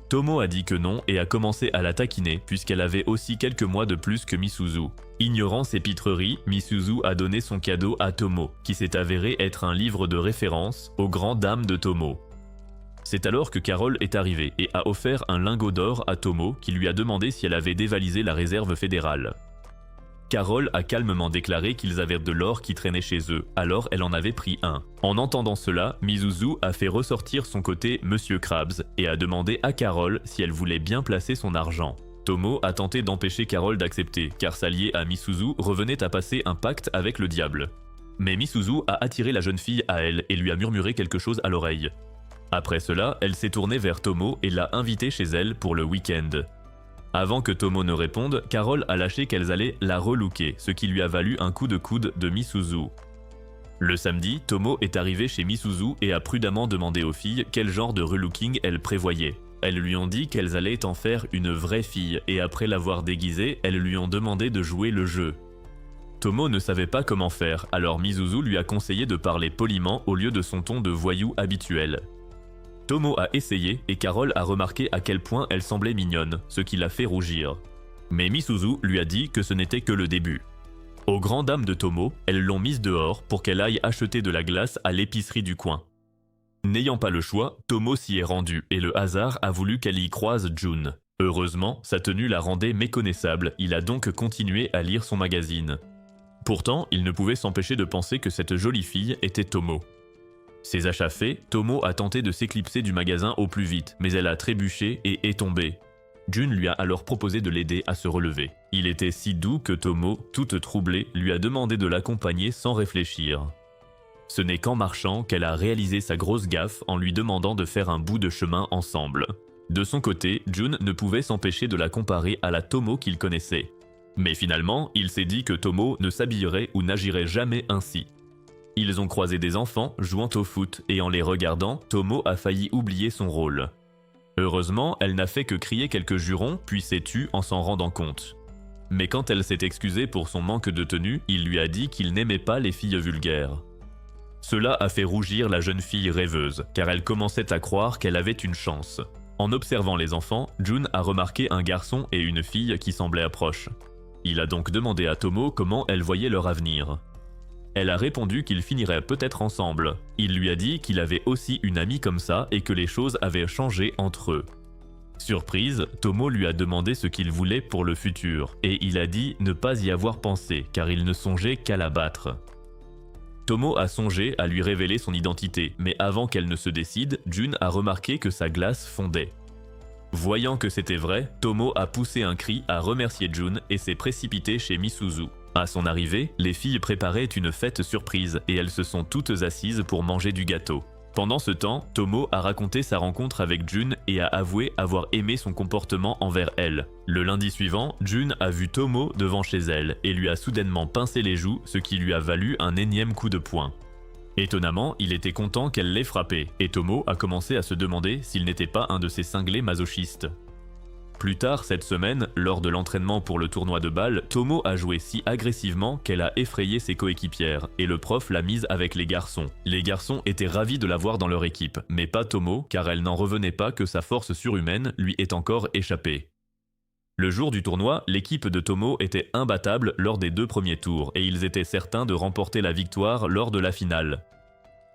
Tomo a dit que non et a commencé à la taquiner puisqu'elle avait aussi quelques mois de plus que Misuzu. Ignorant ses pitreries, Misuzu a donné son cadeau à Tomo, qui s'est avéré être un livre de référence aux grandes dames de Tomo. C'est alors que Carole est arrivée et a offert un lingot d'or à Tomo qui lui a demandé si elle avait dévalisé la réserve fédérale. Carole a calmement déclaré qu'ils avaient de l'or qui traînait chez eux, alors elle en avait pris un. En entendant cela, Misuzu a fait ressortir son côté Monsieur Krabs et a demandé à Carole si elle voulait bien placer son argent. Tomo a tenté d'empêcher Carole d'accepter, car s'allier à Misuzu revenait à passer un pacte avec le diable. Mais Misuzu a attiré la jeune fille à elle et lui a murmuré quelque chose à l'oreille. Après cela, elle s'est tournée vers Tomo et l'a invité chez elle pour le week-end. Avant que Tomo ne réponde, Carole a lâché qu'elles allaient la relooker, ce qui lui a valu un coup de coude de Misuzu. Le samedi, Tomo est arrivé chez Misuzu et a prudemment demandé aux filles quel genre de relooking elles prévoyaient. Elles lui ont dit qu'elles allaient en faire une vraie fille et après l'avoir déguisée, elles lui ont demandé de jouer le jeu. Tomo ne savait pas comment faire, alors Misuzu lui a conseillé de parler poliment au lieu de son ton de voyou habituel. Tomo a essayé et Carole a remarqué à quel point elle semblait mignonne, ce qui l'a fait rougir. Mais Misuzu lui a dit que ce n'était que le début. Aux grandes dames de Tomo, elles l'ont mise dehors pour qu'elle aille acheter de la glace à l'épicerie du coin. N'ayant pas le choix, Tomo s'y est rendu et le hasard a voulu qu'elle y croise Jun. Heureusement, sa tenue la rendait méconnaissable, il a donc continué à lire son magazine. Pourtant, il ne pouvait s'empêcher de penser que cette jolie fille était Tomo. Ses achats faits, Tomo a tenté de s'éclipser du magasin au plus vite, mais elle a trébuché et est tombée. Jun lui a alors proposé de l'aider à se relever. Il était si doux que Tomo, toute troublée, lui a demandé de l'accompagner sans réfléchir. Ce n'est qu'en marchant qu'elle a réalisé sa grosse gaffe en lui demandant de faire un bout de chemin ensemble. De son côté, Jun ne pouvait s'empêcher de la comparer à la Tomo qu'il connaissait. Mais finalement, il s'est dit que Tomo ne s'habillerait ou n'agirait jamais ainsi. Ils ont croisé des enfants jouant au foot et en les regardant, Tomo a failli oublier son rôle. Heureusement, elle n'a fait que crier quelques jurons puis s'est tue en s'en rendant compte. Mais quand elle s'est excusée pour son manque de tenue, il lui a dit qu'il n'aimait pas les filles vulgaires. Cela a fait rougir la jeune fille rêveuse, car elle commençait à croire qu'elle avait une chance. En observant les enfants, Jun a remarqué un garçon et une fille qui semblaient proches. Il a donc demandé à Tomo comment elle voyait leur avenir. Elle a répondu qu'ils finiraient peut-être ensemble. Il lui a dit qu'il avait aussi une amie comme ça et que les choses avaient changé entre eux. Surprise, Tomo lui a demandé ce qu'il voulait pour le futur, et il a dit ne pas y avoir pensé, car il ne songeait qu'à la battre. Tomo a songé à lui révéler son identité, mais avant qu'elle ne se décide, Jun a remarqué que sa glace fondait. Voyant que c'était vrai, Tomo a poussé un cri, a remercié Jun et s'est précipité chez Misuzu. À son arrivée, les filles préparaient une fête surprise et elles se sont toutes assises pour manger du gâteau. Pendant ce temps, Tomo a raconté sa rencontre avec Jun et a avoué avoir aimé son comportement envers elle. Le lundi suivant, Jun a vu Tomo devant chez elle et lui a soudainement pincé les joues, ce qui lui a valu un énième coup de poing. Étonnamment, il était content qu'elle l'ait frappé, et Tomo a commencé à se demander s'il n'était pas un de ces cinglés masochistes. Plus tard cette semaine, lors de l'entraînement pour le tournoi de balle, Tomo a joué si agressivement qu'elle a effrayé ses coéquipières, et le prof l'a mise avec les garçons. Les garçons étaient ravis de la voir dans leur équipe, mais pas Tomo, car elle n'en revenait pas que sa force surhumaine lui est encore échappée. Le jour du tournoi, l'équipe de Tomo était imbattable lors des 2 premiers tours, et ils étaient certains de remporter la victoire lors de la finale.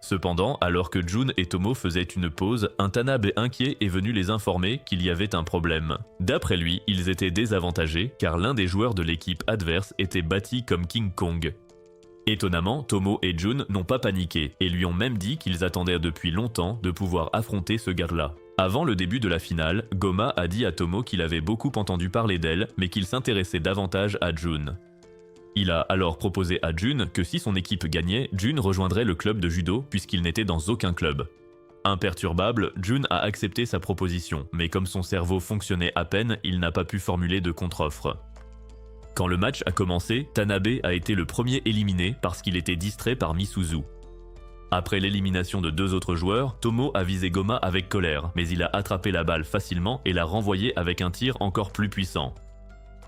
Cependant, alors que Jun et Tomo faisaient une pause, un Tanabe inquiet est venu les informer qu'il y avait un problème. D'après lui, ils étaient désavantagés car l'un des joueurs de l'équipe adverse était bâti comme King Kong. Étonnamment, Tomo et Jun n'ont pas paniqué et lui ont même dit qu'ils attendaient depuis longtemps de pouvoir affronter ce gars-là. Avant le début de la finale, Goma a dit à Tomo qu'il avait beaucoup entendu parler d'elle mais qu'il s'intéressait davantage à Jun. Il a alors proposé à Jun que si son équipe gagnait, Jun rejoindrait le club de judo puisqu'il n'était dans aucun club. Imperturbable, Jun a accepté sa proposition, mais comme son cerveau fonctionnait à peine, il n'a pas pu formuler de contre-offre. Quand le match a commencé, Tanabe a été le premier éliminé parce qu'il était distrait par Misuzu. Après l'élimination de 2 autres joueurs, Tomo a visé Goma avec colère, mais il a attrapé la balle facilement et l'a renvoyée avec un tir encore plus puissant.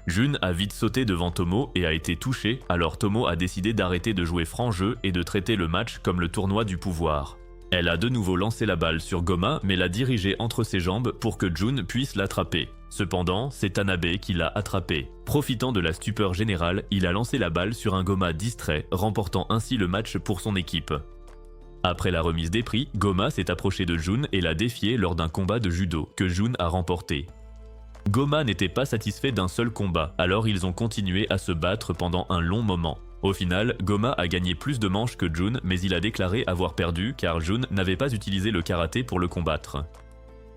Jun a vite sauté devant Tomo et a été touché, alors Tomo a décidé d'arrêter de jouer franc jeu et de traiter le match comme le tournoi du pouvoir. Elle a de nouveau lancé la balle sur Goma mais l'a dirigée entre ses jambes pour que Jun puisse l'attraper. Cependant, c'est Tanabe qui l'a attrapé. Profitant de la stupeur générale, il a lancé la balle sur un Goma distrait, remportant ainsi le match pour son équipe. Après la remise des prix, Goma s'est approché de Jun et l'a défié lors d'un combat de judo que Jun a remporté. Goma n'était pas satisfait d'un seul combat, alors ils ont continué à se battre pendant un long moment. Au final, Goma a gagné plus de manches que Jun, mais il a déclaré avoir perdu car Jun n'avait pas utilisé le karaté pour le combattre.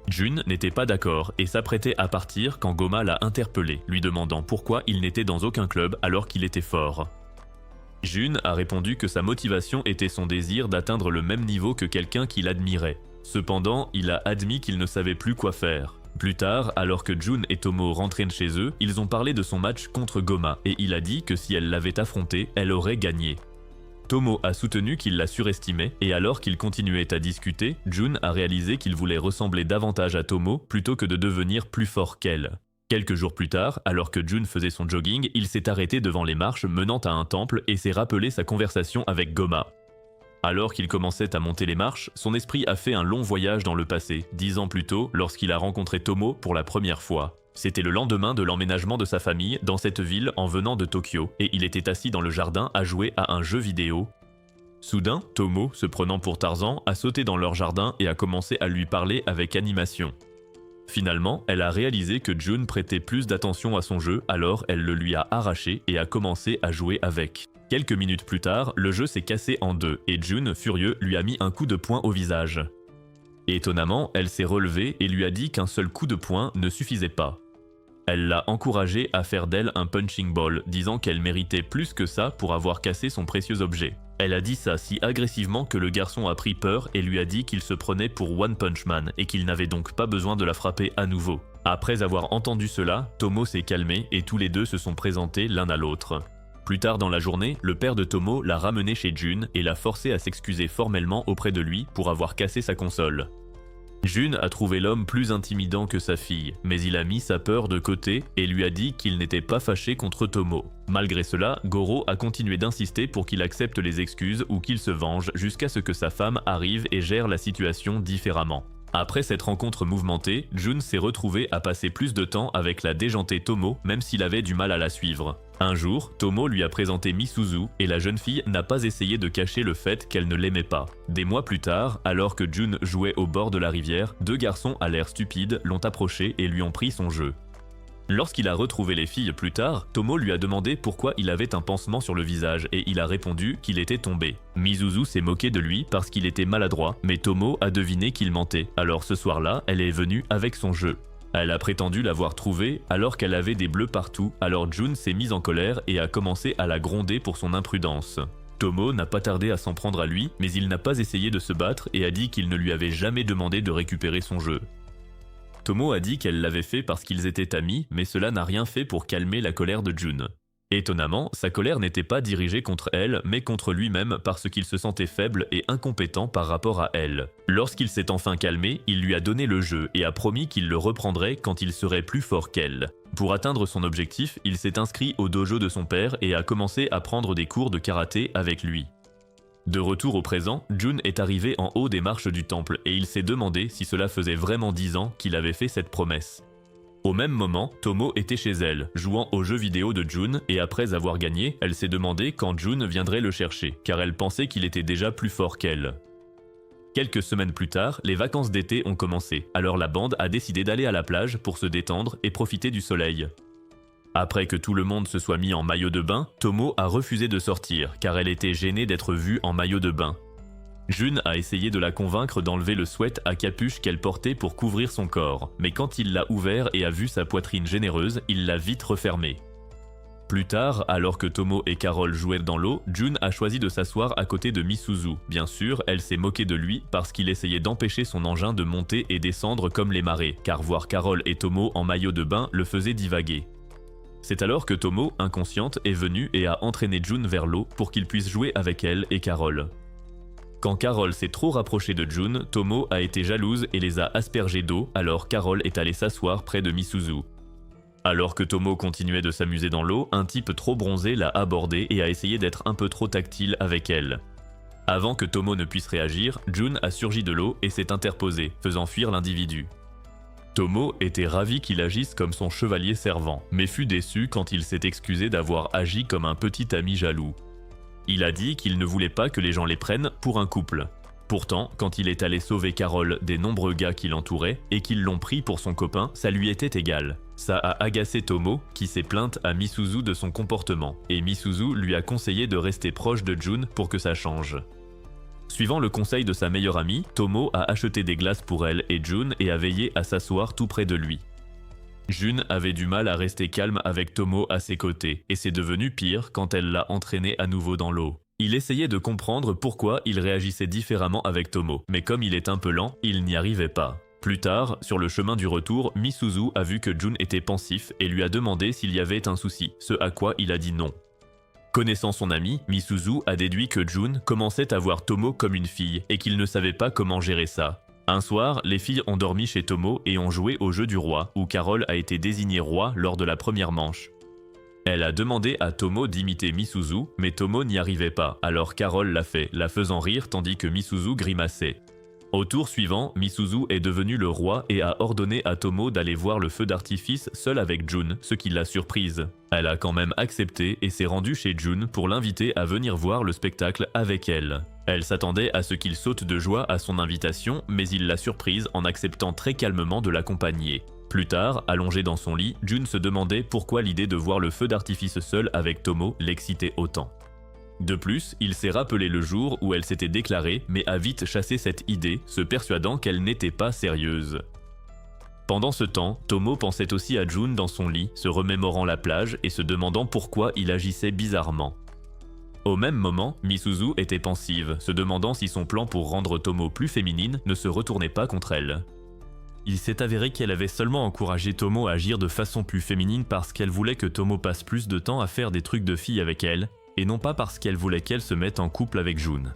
Jun n'était pas d'accord et s'apprêtait à partir quand Goma l'a interpellé, lui demandant pourquoi il n'était dans aucun club alors qu'il était fort. Jun a répondu que sa motivation était son désir d'atteindre le même niveau que quelqu'un qu'il admirait. Cependant, il a admis qu'il ne savait plus quoi faire. Plus tard, alors que Jun et Tomo rentraient chez eux, ils ont parlé de son match contre Goma et il a dit que si elle l'avait affronté, elle aurait gagné. Tomo a soutenu qu'il la surestimait et alors qu'ils continuaient à discuter, Jun a réalisé qu'il voulait ressembler davantage à Tomo plutôt que de devenir plus fort qu'elle. Quelques jours plus tard, alors que Jun faisait son jogging, il s'est arrêté devant les marches menant à un temple et s'est rappelé sa conversation avec Goma. Alors qu'il commençait à monter les marches, son esprit a fait un long voyage dans le passé, 10 ans plus tôt, lorsqu'il a rencontré Tomo pour la première fois. C'était le lendemain de l'emménagement de sa famille dans cette ville en venant de Tokyo, et il était assis dans le jardin à jouer à un jeu vidéo. Soudain, Tomo, se prenant pour Tarzan, a sauté dans leur jardin et a commencé à lui parler avec animation. Finalement, elle a réalisé que Jun prêtait plus d'attention à son jeu, alors elle le lui a arraché et a commencé à jouer avec. Quelques minutes plus tard, le jeu s'est cassé en deux et Jun, furieux, lui a mis un coup de poing au visage. Étonnamment, elle s'est relevée et lui a dit qu'un seul coup de poing ne suffisait pas. Elle l'a encouragé à faire d'elle un punching ball, disant qu'elle méritait plus que ça pour avoir cassé son précieux objet. Elle a dit ça si agressivement que le garçon a pris peur et lui a dit qu'il se prenait pour One Punch Man et qu'il n'avait donc pas besoin de la frapper à nouveau. Après avoir entendu cela, Tomo s'est calmé et tous les deux se sont présentés l'un à l'autre. Plus tard dans la journée, le père de Tomo l'a ramené chez Jun et l'a forcé à s'excuser formellement auprès de lui pour avoir cassé sa console. Jun a trouvé l'homme plus intimidant que sa fille, mais il a mis sa peur de côté et lui a dit qu'il n'était pas fâché contre Tomo. Malgré cela, Goro a continué d'insister pour qu'il accepte les excuses ou qu'il se venge jusqu'à ce que sa femme arrive et gère la situation différemment. Après cette rencontre mouvementée, Jun s'est retrouvé à passer plus de temps avec la déjantée Tomo, même s'il avait du mal à la suivre. Un jour, Tomo lui a présenté Misuzu et la jeune fille n'a pas essayé de cacher le fait qu'elle ne l'aimait pas. Des mois plus tard, alors que Jun jouait au bord de la rivière, deux garçons à l'air stupide l'ont approché et lui ont pris son jeu. Lorsqu'il a retrouvé les filles plus tard, Tomo lui a demandé pourquoi il avait un pansement sur le visage et il a répondu qu'il était tombé. Misuzu s'est moqué de lui parce qu'il était maladroit, mais Tomo a deviné qu'il mentait. Alors ce soir-là, elle est venue avec son jeu. Elle a prétendu l'avoir trouvé alors qu'elle avait des bleus partout, alors Jun s'est mise en colère et a commencé à la gronder pour son imprudence. Tomo n'a pas tardé à s'en prendre à lui, mais il n'a pas essayé de se battre et a dit qu'il ne lui avait jamais demandé de récupérer son jeu. Tomo a dit qu'elle l'avait fait parce qu'ils étaient amis, mais cela n'a rien fait pour calmer la colère de Jun. Étonnamment, sa colère n'était pas dirigée contre elle, mais contre lui-même parce qu'il se sentait faible et incompétent par rapport à elle. Lorsqu'il s'est enfin calmé, il lui a donné le jeu et a promis qu'il le reprendrait quand il serait plus fort qu'elle. Pour atteindre son objectif, il s'est inscrit au dojo de son père et a commencé à prendre des cours de karaté avec lui. De retour au présent, Jun est arrivé en haut des marches du temple et il s'est demandé si cela faisait vraiment 10 ans qu'il avait fait cette promesse. Au même moment, Tomo était chez elle, jouant aux jeux vidéo de Jun et après avoir gagné, elle s'est demandé quand Jun viendrait le chercher, car elle pensait qu'il était déjà plus fort qu'elle. Quelques semaines plus tard, les vacances d'été ont commencé, alors la bande a décidé d'aller à la plage pour se détendre et profiter du soleil. Après que tout le monde se soit mis en maillot de bain, Tomo a refusé de sortir car elle était gênée d'être vue en maillot de bain. Jun a essayé de la convaincre d'enlever le sweat à capuche qu'elle portait pour couvrir son corps, mais quand il l'a ouvert et a vu sa poitrine généreuse, il l'a vite refermée. Plus tard, alors que Tomo et Carole jouaient dans l'eau, Jun a choisi de s'asseoir à côté de Misuzu. Bien sûr, elle s'est moquée de lui parce qu'il essayait d'empêcher son engin de monter et descendre comme les marées, car voir Carole et Tomo en maillot de bain le faisait divaguer. C'est alors que Tomo, inconsciente, est venue et a entraîné Jun vers l'eau pour qu'il puisse jouer avec elle et Carole. Quand Carole s'est trop rapprochée de Jun, Tomo a été jalouse et les a aspergés d'eau, alors Carole est allée s'asseoir près de Misuzu. Alors que Tomo continuait de s'amuser dans l'eau, un type trop bronzé l'a abordé et a essayé d'être un peu trop tactile avec elle. Avant que Tomo ne puisse réagir, Jun a surgi de l'eau et s'est interposé, faisant fuir l'individu. Tomo était ravi qu'il agisse comme son chevalier servant, mais fut déçu quand il s'est excusé d'avoir agi comme un petit ami jaloux. Il a dit qu'il ne voulait pas que les gens les prennent pour un couple. Pourtant, quand il est allé sauver Carole des nombreux gars qui l'entouraient et qu'ils l'ont pris pour son copain, ça lui était égal. Ça a agacé Tomo, qui s'est plainte à Misuzu de son comportement, et Misuzu lui a conseillé de rester proche de Jun pour que ça change. Suivant le conseil de sa meilleure amie, Tomo a acheté des glaces pour elle et Jun et a veillé à s'asseoir tout près de lui. Jun avait du mal à rester calme avec Tomo à ses côtés, et c'est devenu pire quand elle l'a entraîné à nouveau dans l'eau. Il essayait de comprendre pourquoi il réagissait différemment avec Tomo, mais comme il est un peu lent, il n'y arrivait pas. Plus tard, sur le chemin du retour, Misuzu a vu que Jun était pensif et lui a demandé s'il y avait un souci, ce à quoi il a dit non. Connaissant son ami, Misuzu a déduit que Jun commençait à voir Tomo comme une fille et qu'il ne savait pas comment gérer ça. Un soir, les filles ont dormi chez Tomo et ont joué au jeu du roi, où Carole a été désignée roi lors de la première manche. Elle a demandé à Tomo d'imiter Misuzu, mais Tomo n'y arrivait pas, alors Carole l'a fait, la faisant rire tandis que Misuzu grimaçait. Au tour suivant, Misuzu est devenu le roi et a ordonné à Tomo d'aller voir le feu d'artifice seul avec Jun, ce qui l'a surprise. Elle a quand même accepté et s'est rendue chez Jun pour l'inviter à venir voir le spectacle avec elle. Elle s'attendait à ce qu'il saute de joie à son invitation, mais il l'a surprise en acceptant très calmement de l'accompagner. Plus tard, allongé dans son lit, Jun se demandait pourquoi l'idée de voir le feu d'artifice seul avec Tomo l'excitait autant. De plus, il s'est rappelé le jour où elle s'était déclarée, mais a vite chassé cette idée, se persuadant qu'elle n'était pas sérieuse. Pendant ce temps, Tomo pensait aussi à Jun dans son lit, se remémorant la plage et se demandant pourquoi il agissait bizarrement. Au même moment, Misuzu était pensive, se demandant si son plan pour rendre Tomo plus féminine ne se retournait pas contre elle. Il s'est avéré qu'elle avait seulement encouragé Tomo à agir de façon plus féminine parce qu'elle voulait que Tomo passe plus de temps à faire des trucs de fille avec elle, et non pas parce qu'elle voulait qu'elle se mette en couple avec Jun.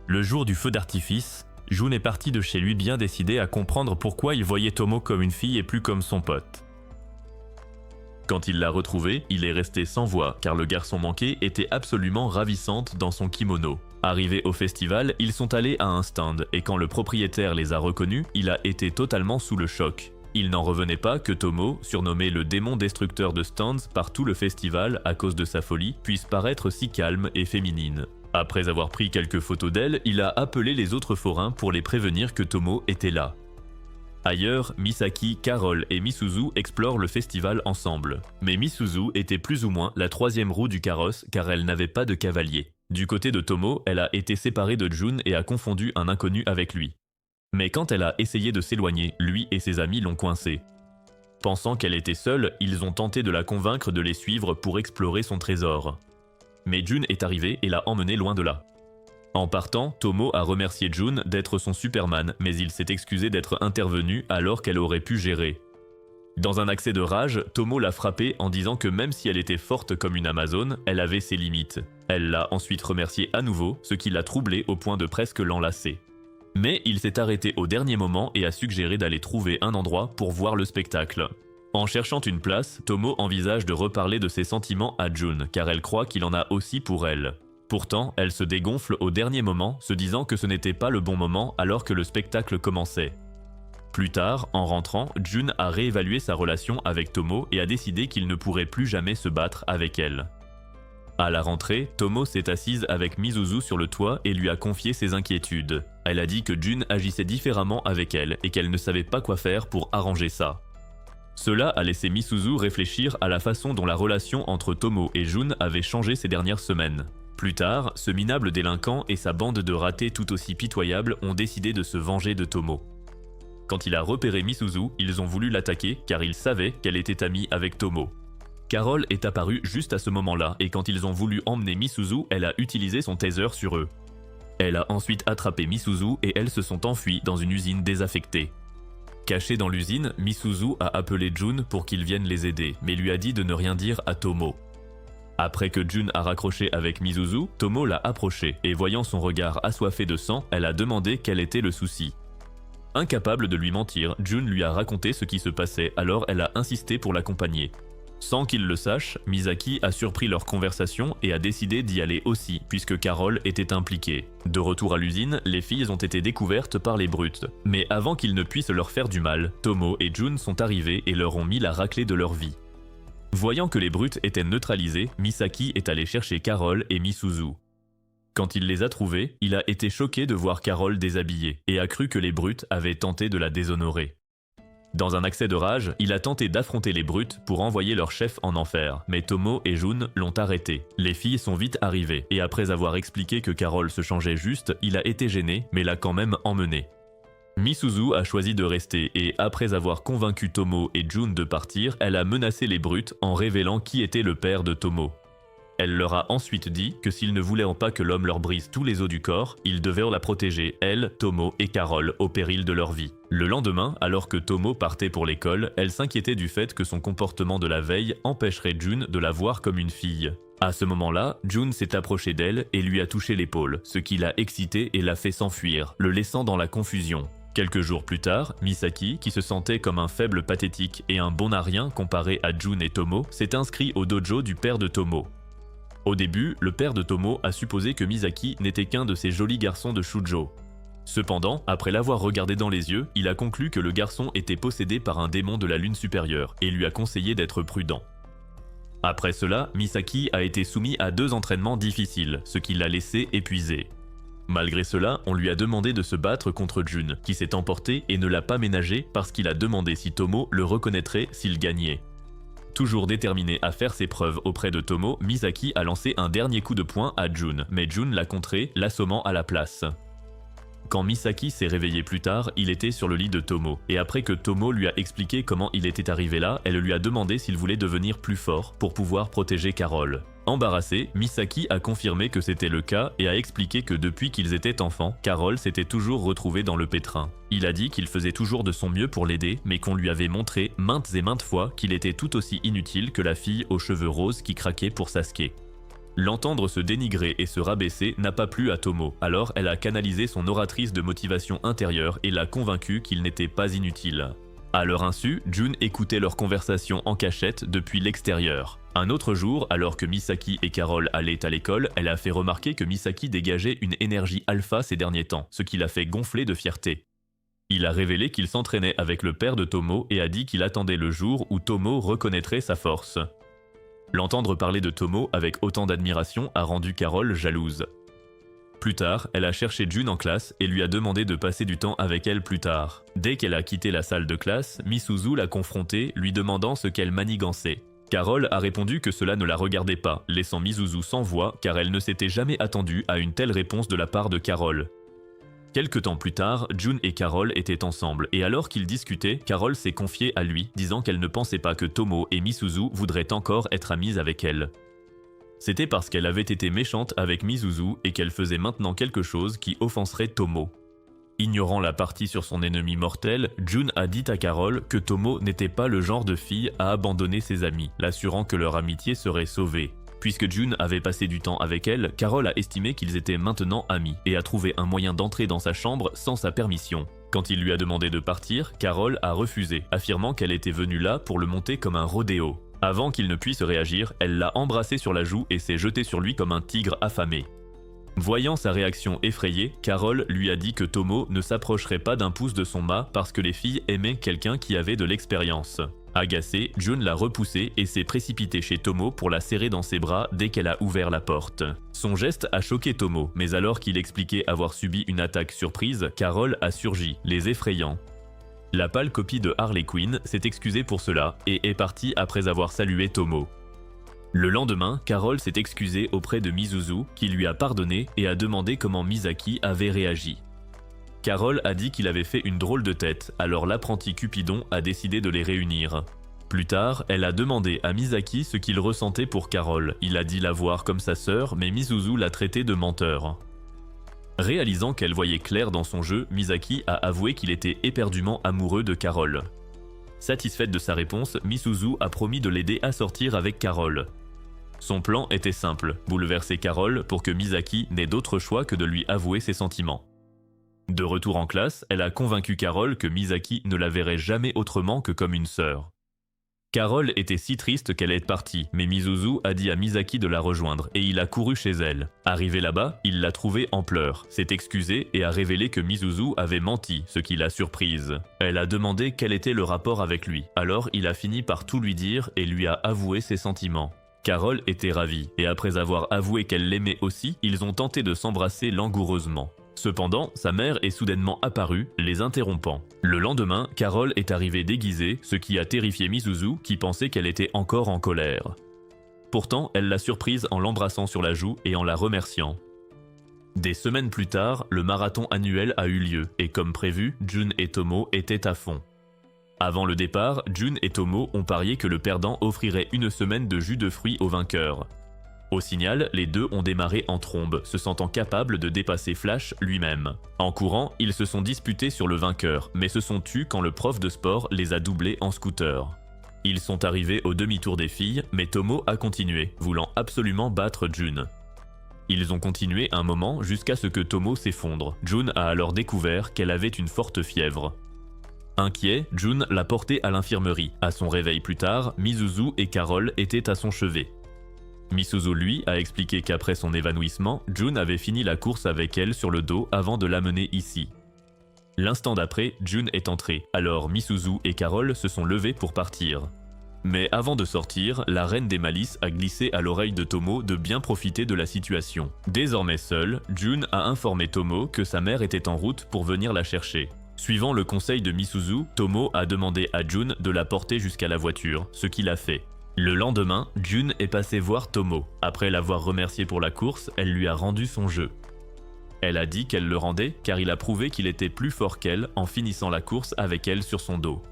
Le jour du feu d'artifice, Jun est parti de chez lui bien décidé à comprendre pourquoi il voyait Tomo comme une fille et plus comme son pote. Quand il l'a retrouvée, il est resté sans voix car le garçon manqué était absolument ravissante dans son kimono. Arrivés au festival, ils sont allés à un stand et quand le propriétaire les a reconnus, il a été totalement sous le choc. Il n'en revenait pas que Tomo, surnommé le démon destructeur de stands par tout le festival à cause de sa folie, puisse paraître si calme et féminine. Après avoir pris quelques photos d'elle, il a appelé les autres forains pour les prévenir que Tomo était là. Ailleurs, Misaki, Carole et Misuzu explorent le festival ensemble. Mais Misuzu était plus ou moins la troisième roue du carrosse car elle n'avait pas de cavalier. Du côté de Tomo, elle a été séparée de Jun et a confondu un inconnu avec lui. Mais quand elle a essayé de s'éloigner, lui et ses amis l'ont coincée. Pensant qu'elle était seule, ils ont tenté de la convaincre de les suivre pour explorer son trésor. Mais Jun est arrivé et l'a emmenée loin de là. En partant, Tomo a remercié Jun d'être son Superman, mais il s'est excusé d'être intervenu alors qu'elle aurait pu gérer. Dans un accès de rage, Tomo l'a frappée en disant que même si elle était forte comme une Amazone, elle avait ses limites. Elle l'a ensuite remercié à nouveau, ce qui l'a troublé au point de presque l'enlacer. Mais il s'est arrêté au dernier moment et a suggéré d'aller trouver un endroit pour voir le spectacle. En cherchant une place, Tomo envisage de reparler de ses sentiments à Jun, car elle croit qu'il en a aussi pour elle. Pourtant, elle se dégonfle au dernier moment, se disant que ce n'était pas le bon moment alors que le spectacle commençait. Plus tard, en rentrant, Jun a réévalué sa relation avec Tomo et a décidé qu'il ne pourrait plus jamais se battre avec elle. À la rentrée, Tomo s'est assise avec Misuzu sur le toit et lui a confié ses inquiétudes. Elle a dit que Jun agissait différemment avec elle et qu'elle ne savait pas quoi faire pour arranger ça. Cela a laissé Misuzu réfléchir à la façon dont la relation entre Tomo et Jun avait changé ces dernières semaines. Plus tard, ce minable délinquant et sa bande de ratés tout aussi pitoyables ont décidé de se venger de Tomo. Quand il a repéré Misuzu, ils ont voulu l'attaquer car ils savaient qu'elle était amie avec Tomo. Carole est apparue juste à ce moment-là et quand ils ont voulu emmener Misuzu, elle a utilisé son taser sur eux. Elle a ensuite attrapé Misuzu et elles se sont enfuies dans une usine désaffectée. Caché dans l'usine, Misuzu a appelé Jun pour qu'il vienne les aider, mais lui a dit de ne rien dire à Tomo. Après que Jun a raccroché avec Misuzu, Tomo l'a approché et voyant son regard assoiffé de sang, elle a demandé quel était le souci. Incapable de lui mentir, Jun lui a raconté ce qui se passait, alors elle a insisté pour l'accompagner. Sans qu'il le sache, Misaki a surpris leur conversation et a décidé d'y aller aussi, puisque Carole était impliquée. De retour à l'usine, les filles ont été découvertes par les brutes. Mais avant qu'ils ne puissent leur faire du mal, Tomo et Jun sont arrivés et leur ont mis la raclée de leur vie. Voyant que les brutes étaient neutralisées, Misaki est allé chercher Carole et Misuzu. Quand il les a trouvés, il a été choqué de voir Carole déshabillée et a cru que les brutes avaient tenté de la déshonorer. Dans un accès de rage, il a tenté d'affronter les brutes pour envoyer leur chef en enfer, mais Tomo et Jun l'ont arrêté. Les filles sont vite arrivées, et après avoir expliqué que Carole se changeait juste, il a été gêné, mais l'a quand même emmené. Misuzu a choisi de rester, et après avoir convaincu Tomo et Jun de partir, elle a menacé les brutes en révélant qui était le père de Tomo. Elle leur a ensuite dit que s'ils ne voulaient pas que l'homme leur brise tous les os du corps, ils devaient la protéger, elle, Tomo et Carole, au péril de leur vie. Le lendemain, alors que Tomo partait pour l'école, elle s'inquiétait du fait que son comportement de la veille empêcherait Jun de la voir comme une fille. À ce moment-là, Jun s'est approché d'elle et lui a touché l'épaule, ce qui l'a excitée et l'a fait s'enfuir, le laissant dans la confusion. Quelques jours plus tard, Misaki, qui se sentait comme un faible pathétique et un bon à rien comparé à Jun et Tomo, s'est inscrit au dojo du père de Tomo. Au début, le père de Tomo a supposé que Misaki n'était qu'un de ces jolis garçons de shoujo. Cependant, après l'avoir regardé dans les yeux, il a conclu que le garçon était possédé par un démon de la lune supérieure et lui a conseillé d'être prudent. Après cela, Misaki a été soumis à 2 entraînements difficiles, ce qui l'a laissé épuisé. Malgré cela, on lui a demandé de se battre contre Jun, qui s'est emporté et ne l'a pas ménagé parce qu'il a demandé si Tomo le reconnaîtrait s'il gagnait. Toujours déterminé à faire ses preuves auprès de Tomo, Misaki a lancé un dernier coup de poing à Jun, mais Jun l'a contré, l'assommant à la place. Quand Misaki s'est réveillé plus tard, il était sur le lit de Tomo, et après que Tomo lui a expliqué comment il était arrivé là, elle lui a demandé s'il voulait devenir plus fort pour pouvoir protéger Carole. Embarrassée, Misaki a confirmé que c'était le cas et a expliqué que depuis qu'ils étaient enfants, Carole s'était toujours retrouvée dans le pétrin. Il a dit qu'il faisait toujours de son mieux pour l'aider, mais qu'on lui avait montré maintes et maintes fois qu'il était tout aussi inutile que la fille aux cheveux roses qui craquait pour Sasuke. L'entendre se dénigrer et se rabaisser n'a pas plu à Tomo, alors elle a canalisé son oratrice de motivation intérieure et l'a convaincu qu'il n'était pas inutile. À leur insu, Jun écoutait leur conversation en cachette depuis l'extérieur. Un autre jour, alors que Misaki et Carole allaient à l'école, elle a fait remarquer que Misaki dégageait une énergie alpha ces derniers temps, ce qui l'a fait gonfler de fierté. Il a révélé qu'il s'entraînait avec le père de Tomo et a dit qu'il attendait le jour où Tomo reconnaîtrait sa force. L'entendre parler de Tomo avec autant d'admiration a rendu Carole jalouse. Plus tard, elle a cherché Jun en classe et lui a demandé de passer du temps avec elle plus tard. Dès qu'elle a quitté la salle de classe, Misuzu l'a confrontée, lui demandant ce qu'elle manigançait. Carole a répondu que cela ne la regardait pas, laissant Misuzu sans voix car elle ne s'était jamais attendue à une telle réponse de la part de Carole. Quelque temps plus tard, Jun et Carole étaient ensemble, et alors qu'ils discutaient, Carole s'est confiée à lui, disant qu'elle ne pensait pas que Tomo et Misuzu voudraient encore être amies avec elle. C'était parce qu'elle avait été méchante avec Misuzu et qu'elle faisait maintenant quelque chose qui offenserait Tomo. Ignorant la partie sur son ennemi mortel, Jun a dit à Carole que Tomo n'était pas le genre de fille à abandonner ses amis, l'assurant que leur amitié serait sauvée. Puisque Jun avait passé du temps avec elle, Carole a estimé qu'ils étaient maintenant amis et a trouvé un moyen d'entrer dans sa chambre sans sa permission. Quand il lui a demandé de partir, Carole a refusé, affirmant qu'elle était venue là pour le monter comme un rodéo. Avant qu'il ne puisse réagir, elle l'a embrassé sur la joue et s'est jetée sur lui comme un tigre affamé. Voyant sa réaction effrayée, Carole lui a dit que Tomo ne s'approcherait pas d'un pouce de son mât parce que les filles aimaient quelqu'un qui avait de l'expérience. Agacée, Jun l'a repoussée et s'est précipitée chez Tomo pour la serrer dans ses bras dès qu'elle a ouvert la porte. Son geste a choqué Tomo, mais alors qu'il expliquait avoir subi une attaque surprise, Carole a surgi, les effrayant. La pâle copie de Harley Quinn s'est excusée pour cela et est partie après avoir salué Tomo. Le lendemain, Carole s'est excusée auprès de Misuzu, qui lui a pardonné et a demandé comment Misaki avait réagi. Carole a dit qu'il avait fait une drôle de tête, alors l'apprenti Cupidon a décidé de les réunir. Plus tard, elle a demandé à Misaki ce qu'il ressentait pour Carole. Il a dit la voir comme sa sœur, mais Misuzu l'a traité de menteur. Réalisant qu'elle voyait clair dans son jeu, Misaki a avoué qu'il était éperdument amoureux de Carole. Satisfaite de sa réponse, Misuzu a promis de l'aider à sortir avec Carole. Son plan était simple, bouleverser Carole pour que Misaki n'ait d'autre choix que de lui avouer ses sentiments. De retour en classe, elle a convaincu Carole que Misaki ne la verrait jamais autrement que comme une sœur. Carole était si triste qu'elle est partie, mais Misuzu a dit à Misaki de la rejoindre et il a couru chez elle. Arrivé là-bas, il l'a trouvée en pleurs, s'est excusé et a révélé que Misuzu avait menti, ce qui l'a surprise. Elle a demandé quel était le rapport avec lui, alors il a fini par tout lui dire et lui a avoué ses sentiments. Carole était ravie, et après avoir avoué qu'elle l'aimait aussi, ils ont tenté de s'embrasser langoureusement. Cependant, sa mère est soudainement apparue, les interrompant. Le lendemain, Carole est arrivée déguisée, ce qui a terrifié Misuzu qui pensait qu'elle était encore en colère. Pourtant, elle l'a surprise en l'embrassant sur la joue et en la remerciant. Des semaines plus tard, le marathon annuel a eu lieu et comme prévu, Jun et Tomo étaient à fond. Avant le départ, Jun et Tomo ont parié que le perdant offrirait une semaine de jus de fruits au vainqueur. Au signal, les deux ont démarré en trombe, se sentant capables de dépasser Flash lui-même. En courant, ils se sont disputés sur le vainqueur, mais se sont tus quand le prof de sport les a doublés en scooter. Ils sont arrivés au demi-tour des filles, mais Tomo a continué, voulant absolument battre Jun. Ils ont continué un moment jusqu'à ce que Tomo s'effondre. Jun a alors découvert qu'elle avait une forte fièvre. Inquiet, Jun l'a portée à l'infirmerie. À son réveil plus tard, Misuzu et Carole étaient à son chevet. Misuzu, lui, a expliqué qu'après son évanouissement, Jun avait fini la course avec elle sur le dos avant de l'amener ici. L'instant d'après, Jun est entré, alors Misuzu et Carole se sont levés pour partir. Mais avant de sortir, la reine des malices a glissé à l'oreille de Tomo de bien profiter de la situation. Désormais seul, Jun a informé Tomo que sa mère était en route pour venir la chercher. Suivant le conseil de Misuzu, Tomo a demandé à Jun de la porter jusqu'à la voiture, ce qu'il a fait. Le lendemain, June est passée voir Tomo. Après l'avoir remercié pour la course, elle lui a rendu son jeu. Elle a dit qu'elle le rendait car il a prouvé qu'il était plus fort qu'elle en finissant la course avec elle sur son dos.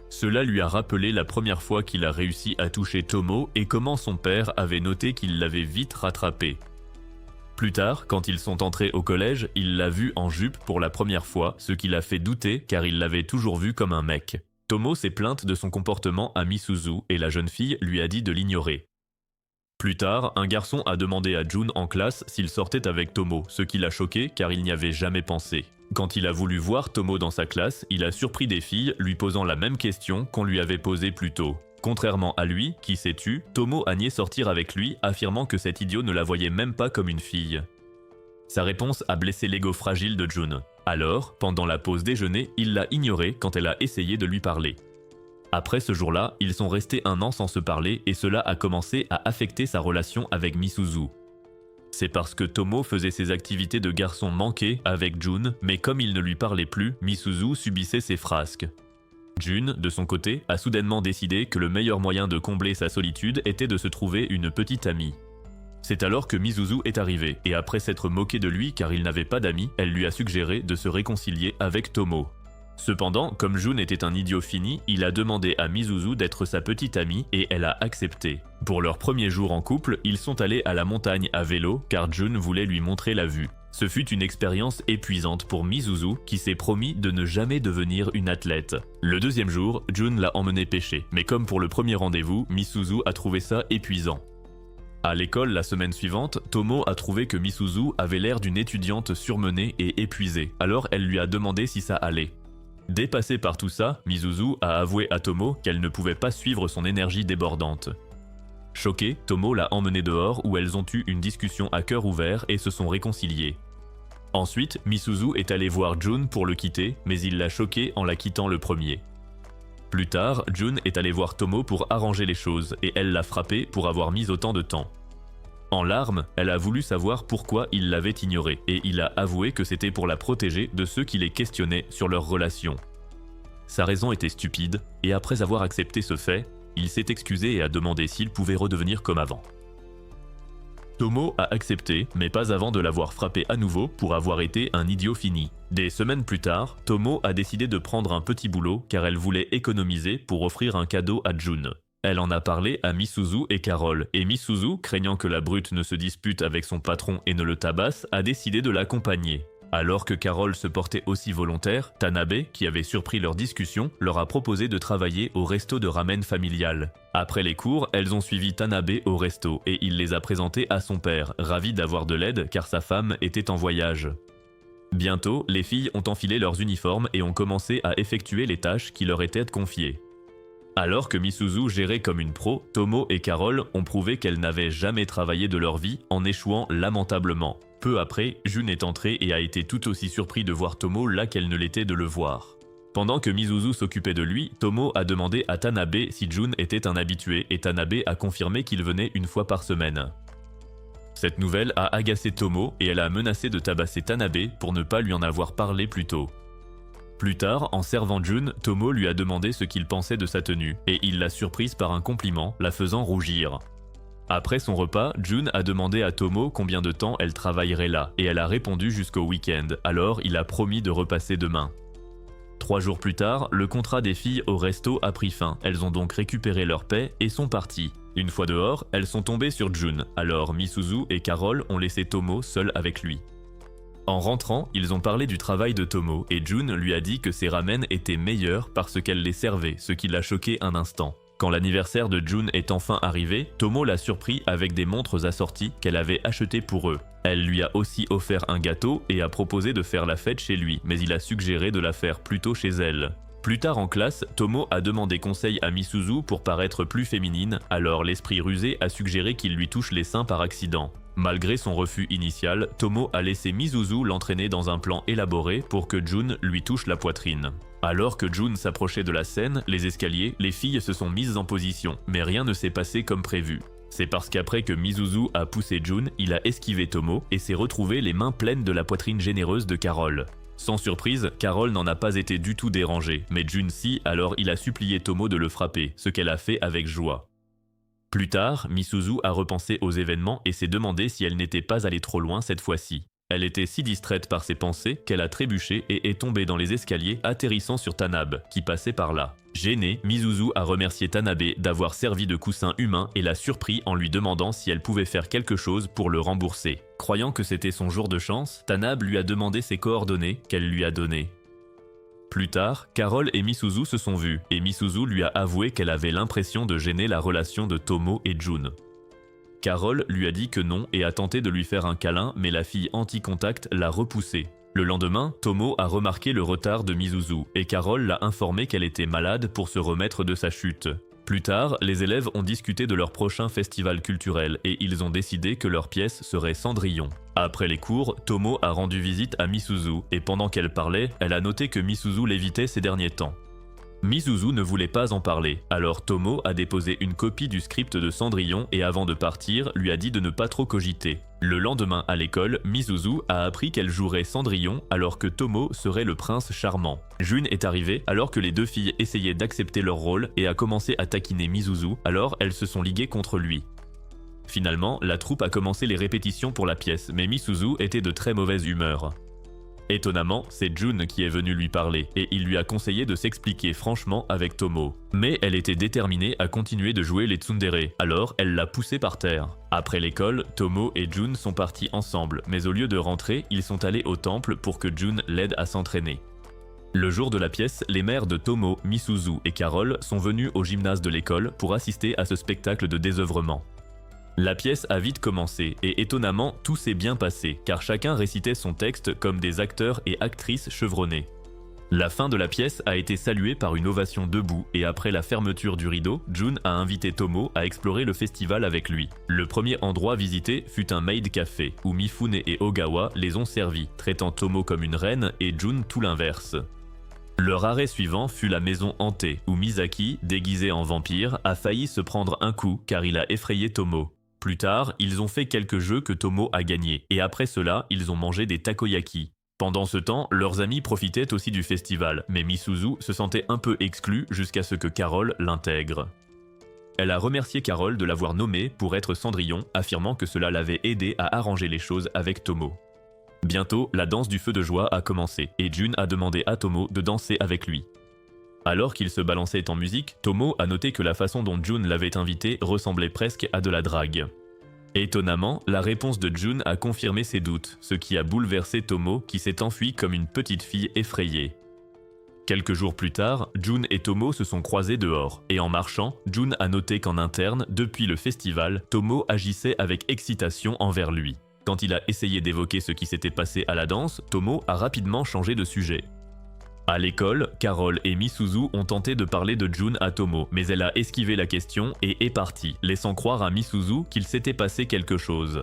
Cela lui a rappelé la première fois qu'il a réussi à toucher Tomo et comment son père avait noté qu'il l'avait vite rattrapé. Plus tard, quand ils sont entrés au collège, il l'a vu en jupe pour la première fois, ce qui l'a fait douter car il l'avait toujours vu comme un mec. Tomo s'est plainte de son comportement à Misuzu et la jeune fille lui a dit de l'ignorer. Plus tard, un garçon a demandé à June en classe s'il sortait avec Tomo, ce qui l'a choqué car il n'y avait jamais pensé. Quand il a voulu voir Tomo dans sa classe, il a surpris des filles lui posant la même question qu'on lui avait posée plus tôt. Contrairement à lui, qui s'est tu, Tomo a nié sortir avec lui, affirmant que cet idiot ne la voyait même pas comme une fille. Sa réponse a blessé l'ego fragile de June. Alors, pendant la pause déjeuner, il l'a ignorée quand elle a essayé de lui parler. Après ce jour-là, ils sont restés 1 an sans se parler et cela a commencé à affecter sa relation avec Misuzu. C'est parce que Tomo faisait ses activités de garçon manquées avec June, mais comme il ne lui parlait plus, Misuzu subissait ses frasques. June, de son côté, a soudainement décidé que le meilleur moyen de combler sa solitude était de se trouver une petite amie. C'est alors que Misuzu est arrivée, et après s'être moquée de lui car il n'avait pas d'amis, elle lui a suggéré de se réconcilier avec Tomo. Cependant, comme June était un idiot fini, il a demandé à Misuzu d'être sa petite amie et elle a accepté. Pour leur premier jour en couple, ils sont allés à la montagne à vélo car June voulait lui montrer la vue. Ce fut une expérience épuisante pour Misuzu qui s'est promis de ne jamais devenir une athlète. Le deuxième jour, June l'a emmené pêcher, mais comme pour le premier rendez-vous, Misuzu a trouvé ça épuisant. À l'école, la semaine suivante, Tomo a trouvé que Misuzu avait l'air d'une étudiante surmenée et épuisée, alors elle lui a demandé si ça allait. Dépassée par tout ça, Misuzu a avoué à Tomo qu'elle ne pouvait pas suivre son énergie débordante. Choquée, Tomo l'a emmenée dehors où elles ont eu une discussion à cœur ouvert et se sont réconciliées. Ensuite, Misuzu est allé voir June pour le quitter, mais il l'a choquée en la quittant le premier. Plus tard, June est allée voir Tomo pour arranger les choses et elle l'a frappé pour avoir mis autant de temps. En larmes, elle a voulu savoir pourquoi il l'avait ignorée et il a avoué que c'était pour la protéger de ceux qui les questionnaient sur leur relation. Sa raison était stupide et après avoir accepté ce fait, il s'est excusé et a demandé s'il pouvait redevenir comme avant. Tomo a accepté, mais pas avant de l'avoir frappé à nouveau pour avoir été un idiot fini. Des semaines plus tard, Tomo a décidé de prendre un petit boulot car elle voulait économiser pour offrir un cadeau à June. Elle en a parlé à Misuzu et Carole, et Misuzu, craignant que la brute ne se dispute avec son patron et ne le tabasse, a décidé de l'accompagner. Alors que Carole se portait aussi volontaire, Tanabe, qui avait surpris leur discussion, leur a proposé de travailler au resto de ramen familial. Après les cours, elles ont suivi Tanabe au resto et il les a présentés à son père, ravi d'avoir de l'aide car sa femme était en voyage. Bientôt, les filles ont enfilé leurs uniformes et ont commencé à effectuer les tâches qui leur étaient confiées. Alors que Misuzu gérait comme une pro, Tomo et Carole ont prouvé qu'elles n'avaient jamais travaillé de leur vie en échouant lamentablement. Peu après, June est entrée et a été tout aussi surpris de voir Tomo là qu'elle ne l'était de le voir. Pendant que Misuzu s'occupait de lui, Tomo a demandé à Tanabe si June était un habitué et Tanabe a confirmé qu'il venait 1 fois par semaine. Cette nouvelle a agacé Tomo et elle a menacé de tabasser Tanabe pour ne pas lui en avoir parlé plus tôt. Plus tard, en servant June, Tomo lui a demandé ce qu'il pensait de sa tenue, et il l'a surprise par un compliment, la faisant rougir. Après son repas, June a demandé à Tomo combien de temps elle travaillerait là, et elle a répondu jusqu'au week-end, alors il a promis de repasser demain. 3 jours plus tard, le contrat des filles au resto a pris fin, elles ont donc récupéré leur paie et sont parties. Une fois dehors, elles sont tombées sur June, alors Misuzu et Carole ont laissé Tomo seul avec lui. En rentrant, ils ont parlé du travail de Tomo et June lui a dit que ses ramen étaient meilleurs parce qu'elle les servait, ce qui l'a choqué un instant. Quand l'anniversaire de June est enfin arrivé, Tomo l'a surpris avec des montres assorties qu'elle avait achetées pour eux. Elle lui a aussi offert un gâteau et a proposé de faire la fête chez lui, mais il a suggéré de la faire plutôt chez elle. Plus tard en classe, Tomo a demandé conseil à Misuzu pour paraître plus féminine, alors l'esprit rusé a suggéré qu'il lui touche les seins par accident. Malgré son refus initial, Tomo a laissé Misuzu l'entraîner dans un plan élaboré pour que June lui touche la poitrine. Alors que June s'approchait de la scène, les escaliers, les filles se sont mises en position, mais rien ne s'est passé comme prévu. C'est parce qu'après que Misuzu a poussé June, il a esquivé Tomo et s'est retrouvé les mains pleines de la poitrine généreuse de Carole. Sans surprise, Carole n'en a pas été du tout dérangée, mais June si, alors il a supplié Tomo de le frapper, ce qu'elle a fait avec joie. Plus tard, Misuzu a repensé aux événements et s'est demandé si elle n'était pas allée trop loin cette fois-ci. Elle était si distraite par ses pensées qu'elle a trébuché et est tombée dans les escaliers, atterrissant sur Tanabe, qui passait par là. Gênée, Misuzu a remercié Tanabe d'avoir servi de coussin humain et l'a surpris en lui demandant si elle pouvait faire quelque chose pour le rembourser. Croyant que c'était son jour de chance, Tanabe lui a demandé ses coordonnées qu'elle lui a données. Plus tard, Carole et Misuzu se sont vus, et Misuzu lui a avoué qu'elle avait l'impression de gêner la relation de Tomo et Jun. Carole lui a dit que non et a tenté de lui faire un câlin, mais la fille anti-contact l'a repoussé. Le lendemain, Tomo a remarqué le retard de Misuzu, et Carole l'a informé qu'elle était malade pour se remettre de sa chute. Plus tard, les élèves ont discuté de leur prochain festival culturel et ils ont décidé que leur pièce serait Cendrillon. Après les cours, Tomo a rendu visite à Misuzu et pendant qu'elle parlait, elle a noté que Misuzu l'évitait ces derniers temps. Misuzu ne voulait pas en parler, alors Tomo a déposé une copie du script de Cendrillon et avant de partir, lui a dit de ne pas trop cogiter. Le lendemain à l'école, Misuzu a appris qu'elle jouerait Cendrillon alors que Tomo serait le prince charmant. Jun est arrivé alors que les deux filles essayaient d'accepter leur rôle et a commencé à taquiner Misuzu, alors elles se sont liguées contre lui. Finalement, la troupe a commencé les répétitions pour la pièce, mais Misuzu était de très mauvaise humeur. Étonnamment, c'est Jun qui est venu lui parler et il lui a conseillé de s'expliquer franchement avec Tomo. Mais elle était déterminée à continuer de jouer les tsundere, alors elle l'a poussé par terre. Après l'école, Tomo et Jun sont partis ensemble, mais au lieu de rentrer, ils sont allés au temple pour que Jun l'aide à s'entraîner. Le jour de la pièce, les mères de Tomo, Misuzu et Carole sont venus au gymnase de l'école pour assister à ce spectacle de désœuvrement. La pièce a vite commencé et étonnamment tout s'est bien passé car chacun récitait son texte comme des acteurs et actrices chevronnés. La fin de la pièce a été saluée par une ovation debout et après la fermeture du rideau, Jun a invité Tomo à explorer le festival avec lui. Le premier endroit visité fut un maid café où Mifune et Ogawa les ont servis, traitant Tomo comme une reine et Jun tout l'inverse. Leur arrêt suivant fut la maison hantée où Misaki, déguisé en vampire, a failli se prendre un coup car il a effrayé Tomo. Plus tard, ils ont fait quelques jeux que Tomo a gagnés, et après cela, ils ont mangé des takoyaki. Pendant ce temps, leurs amis profitaient aussi du festival, mais Misuzu se sentait un peu exclue jusqu'à ce que Carole l'intègre. Elle a remercié Carole de l'avoir nommée pour être Cendrillon, affirmant que cela l'avait aidé à arranger les choses avec Tomo. Bientôt, la danse du feu de joie a commencé, et Jun a demandé à Tomo de danser avec lui. Alors qu'il se balançait en musique, Tomo a noté que la façon dont Jun l'avait invité ressemblait presque à de la drague. Étonnamment, la réponse de Jun a confirmé ses doutes, ce qui a bouleversé Tomo qui s'est enfui comme une petite fille effrayée. Quelques jours plus tard, Jun et Tomo se sont croisés dehors, et en marchant, Jun a noté qu'en interne, depuis le festival, Tomo agissait avec excitation envers lui. Quand il a essayé d'évoquer ce qui s'était passé à la danse, Tomo a rapidement changé de sujet. À l'école, Carole et Misuzu ont tenté de parler de Jun à Tomo, mais elle a esquivé la question et est partie, laissant croire à Misuzu qu'il s'était passé quelque chose.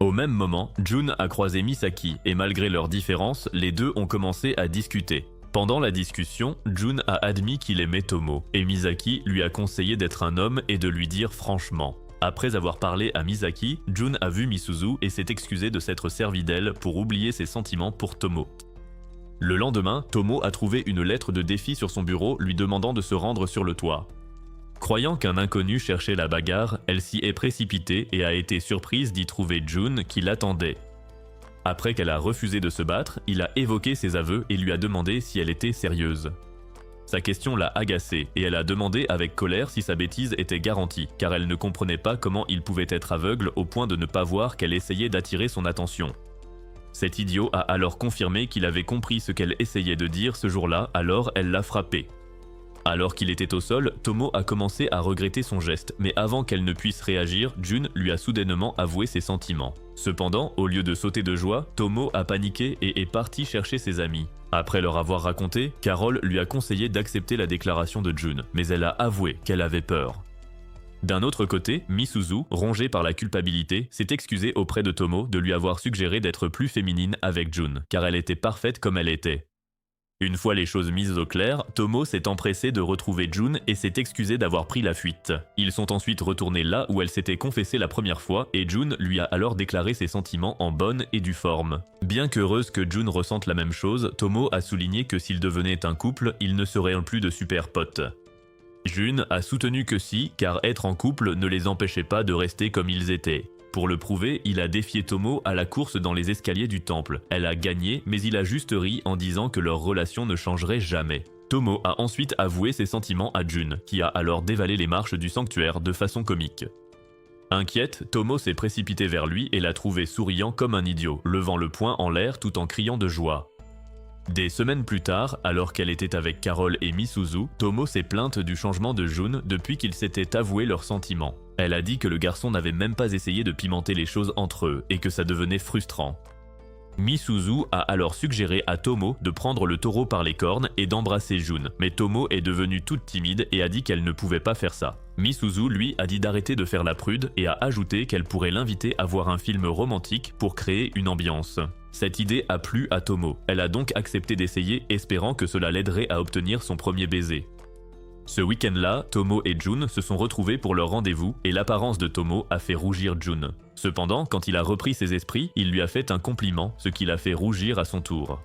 Au même moment, Jun a croisé Misaki et malgré leurs différences, les deux ont commencé à discuter. Pendant la discussion, Jun a admis qu'il aimait Tomo, et Misaki lui a conseillé d'être un homme et de lui dire franchement. Après avoir parlé à Misaki, Jun a vu Misuzu et s'est excusé de s'être servi d'elle pour oublier ses sentiments pour Tomo. Le lendemain, Tomo a trouvé une lettre de défi sur son bureau lui demandant de se rendre sur le toit. Croyant qu'un inconnu cherchait la bagarre, elle s'y est précipitée et a été surprise d'y trouver Jun qui l'attendait. Après qu'elle a refusé de se battre, il a évoqué ses aveux et lui a demandé si elle était sérieuse. Sa question l'a agacée et elle a demandé avec colère si sa bêtise était garantie, car elle ne comprenait pas comment il pouvait être aveugle au point de ne pas voir qu'elle essayait d'attirer son attention. Cet idiot a alors confirmé qu'il avait compris ce qu'elle essayait de dire ce jour-là, alors elle l'a frappé. Alors qu'il était au sol, Tomo a commencé à regretter son geste, mais avant qu'elle ne puisse réagir, Jun lui a soudainement avoué ses sentiments. Cependant, au lieu de sauter de joie, Tomo a paniqué et est parti chercher ses amis. Après leur avoir raconté, Carole lui a conseillé d'accepter la déclaration de Jun, mais elle a avoué qu'elle avait peur. D'un autre côté, Misuzu, rongée par la culpabilité, s'est excusée auprès de Tomo de lui avoir suggéré d'être plus féminine avec Jun, car elle était parfaite comme elle était. Une fois les choses mises au clair, Tomo s'est empressé de retrouver Jun et s'est excusé d'avoir pris la fuite. Ils sont ensuite retournés là où elle s'était confessée la première fois et Jun lui a alors déclaré ses sentiments en bonne et due forme. Bien qu'heureuse que Jun ressente la même chose, Tomo a souligné que s'ils devenaient un couple, ils ne seraient plus de super potes. Jun a soutenu que si, car être en couple ne les empêchait pas de rester comme ils étaient. Pour le prouver, il a défié Tomo à la course dans les escaliers du temple. Elle a gagné, mais il a juste ri en disant que leur relation ne changerait jamais. Tomo a ensuite avoué ses sentiments à Jun, qui a alors dévalé les marches du sanctuaire de façon comique. Inquiète, Tomo s'est précipité vers lui et l'a trouvé souriant comme un idiot, levant le poing en l'air tout en criant de joie. Des semaines plus tard, alors qu'elle était avec Carole et Misuzu, Tomo s'est plainte du changement de Jun depuis qu'ils s'étaient avoués leurs sentiments. Elle a dit que le garçon n'avait même pas essayé de pimenter les choses entre eux et que ça devenait frustrant. Misuzu a alors suggéré à Tomo de prendre le taureau par les cornes et d'embrasser Jun, mais Tomo est devenue toute timide et a dit qu'elle ne pouvait pas faire ça. Misuzu, lui, a dit d'arrêter de faire la prude et a ajouté qu'elle pourrait l'inviter à voir un film romantique pour créer une ambiance. Cette idée a plu à Tomo. Elle a donc accepté d'essayer, espérant que cela l'aiderait à obtenir son premier baiser. Ce week-end-là, Tomo et Jun se sont retrouvés pour leur rendez-vous et l'apparence de Tomo a fait rougir Jun. Cependant, quand il a repris ses esprits, il lui a fait un compliment, ce qui l'a fait rougir à son tour.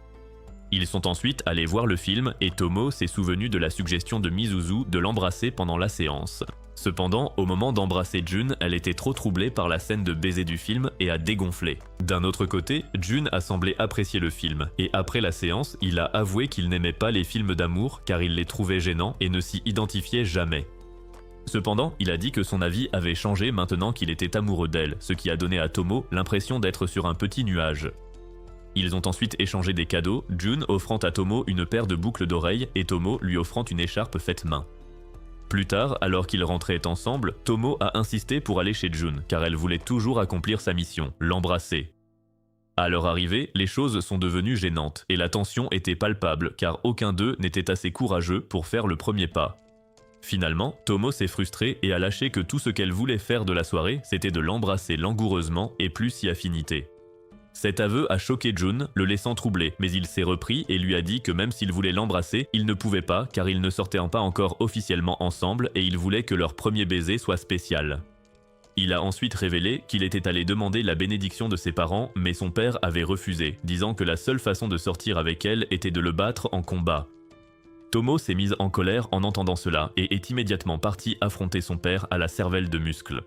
Ils sont ensuite allés voir le film et Tomo s'est souvenu de la suggestion de Misuzu de l'embrasser pendant la séance. Cependant, au moment d'embrasser Jun, elle était trop troublée par la scène de baiser du film et a dégonflé. D'un autre côté, Jun a semblé apprécier le film, et après la séance, il a avoué qu'il n'aimait pas les films d'amour car il les trouvait gênants et ne s'y identifiait jamais. Cependant, il a dit que son avis avait changé maintenant qu'il était amoureux d'elle, ce qui a donné à Tomo l'impression d'être sur un petit nuage. Ils ont ensuite échangé des cadeaux, Jun offrant à Tomo une paire de boucles d'oreilles et Tomo lui offrant une écharpe faite main. Plus tard, alors qu'ils rentraient ensemble, Tomo a insisté pour aller chez Jun, car elle voulait toujours accomplir sa mission, l'embrasser. À leur arrivée, les choses sont devenues gênantes, et la tension était palpable, car aucun d'eux n'était assez courageux pour faire le premier pas. Finalement, Tomo s'est frustrée et a lâché que tout ce qu'elle voulait faire de la soirée, c'était de l'embrasser langoureusement et plus si affinité. Cet aveu a choqué Jun, le laissant troublé, mais il s'est repris et lui a dit que même s'il voulait l'embrasser, il ne pouvait pas car ils ne sortaient pas encore officiellement ensemble et il voulait que leur premier baiser soit spécial. Il a ensuite révélé qu'il était allé demander la bénédiction de ses parents, mais son père avait refusé, disant que la seule façon de sortir avec elle était de le battre en combat. Tomo s'est mise en colère en entendant cela et est immédiatement partie affronter son père à la cervelle de muscles.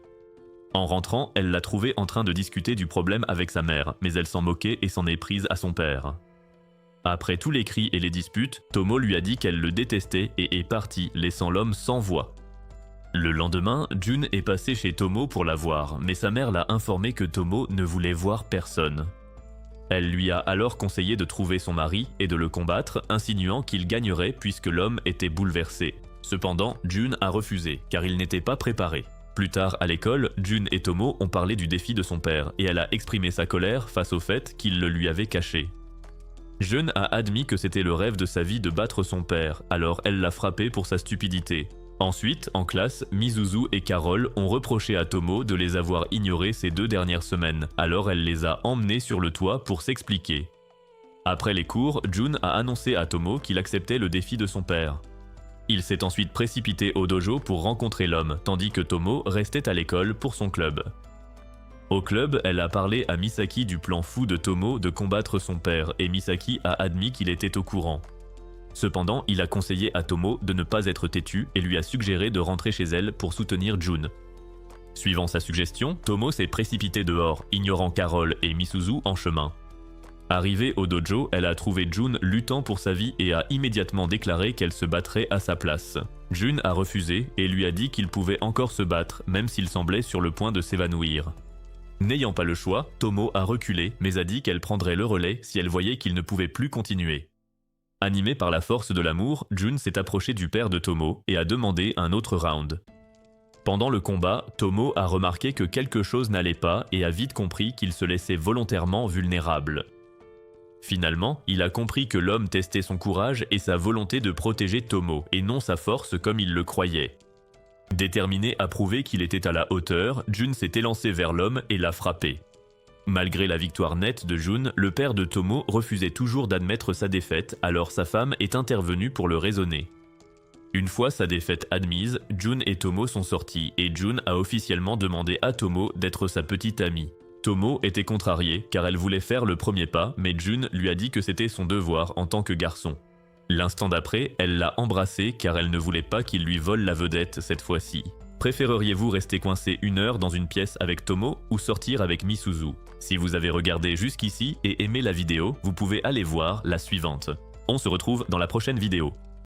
En rentrant, elle l'a trouvé en train de discuter du problème avec sa mère, mais elle s'en moquait et s'en est prise à son père. Après tous les cris et les disputes, Tomo lui a dit qu'elle le détestait et est partie, laissant l'homme sans voix. Le lendemain, Jun est passé chez Tomo pour la voir, mais sa mère l'a informé que Tomo ne voulait voir personne. Elle lui a alors conseillé de trouver son mari et de le combattre, insinuant qu'il gagnerait puisque l'homme était bouleversé. Cependant, Jun a refusé, car il n'était pas préparé. Plus tard à l'école, Jun et Tomo ont parlé du défi de son père et elle a exprimé sa colère face au fait qu'il le lui avait caché. Jun a admis que c'était le rêve de sa vie de battre son père, alors elle l'a frappé pour sa stupidité. Ensuite, en classe, Misuzu et Carole ont reproché à Tomo de les avoir ignorés ces 2 dernières semaines, alors elle les a emmenés sur le toit pour s'expliquer. Après les cours, Jun a annoncé à Tomo qu'il acceptait le défi de son père. Il s'est ensuite précipité au dojo pour rencontrer l'homme, tandis que Tomo restait à l'école pour son club. Au club, elle a parlé à Misaki du plan fou de Tomo de combattre son père, et Misaki a admis qu'il était au courant. Cependant, il a conseillé à Tomo de ne pas être têtu et lui a suggéré de rentrer chez elle pour soutenir Jun. Suivant sa suggestion, Tomo s'est précipité dehors, ignorant Carole et Misuzu en chemin. Arrivée au dojo, elle a trouvé Jun luttant pour sa vie et a immédiatement déclaré qu'elle se battrait à sa place. Jun a refusé et lui a dit qu'il pouvait encore se battre, même s'il semblait sur le point de s'évanouir. N'ayant pas le choix, Tomo a reculé, mais a dit qu'elle prendrait le relais si elle voyait qu'il ne pouvait plus continuer. Animé par la force de l'amour, Jun s'est approché du père de Tomo et a demandé un autre round. Pendant le combat, Tomo a remarqué que quelque chose n'allait pas et a vite compris qu'il se laissait volontairement vulnérable. Finalement, il a compris que l'homme testait son courage et sa volonté de protéger Tomo, et non sa force comme il le croyait. Déterminé à prouver qu'il était à la hauteur, Jun s'est élancé vers l'homme et l'a frappé. Malgré la victoire nette de Jun, le père de Tomo refusait toujours d'admettre sa défaite, alors sa femme est intervenue pour le raisonner. Une fois sa défaite admise, Jun et Tomo sont sortis et Jun a officiellement demandé à Tomo d'être sa petite amie. Tomo était contrariée car elle voulait faire le premier pas, mais Jun lui a dit que c'était son devoir en tant que garçon. L'instant d'après, elle l'a embrassé car elle ne voulait pas qu'il lui vole la vedette cette fois-ci. Préféreriez-vous rester coincé 1 heure dans une pièce avec Tomo ou sortir avec Misuzu? Si vous avez regardé jusqu'ici et aimé la vidéo, vous pouvez aller voir la suivante. On se retrouve dans la prochaine vidéo.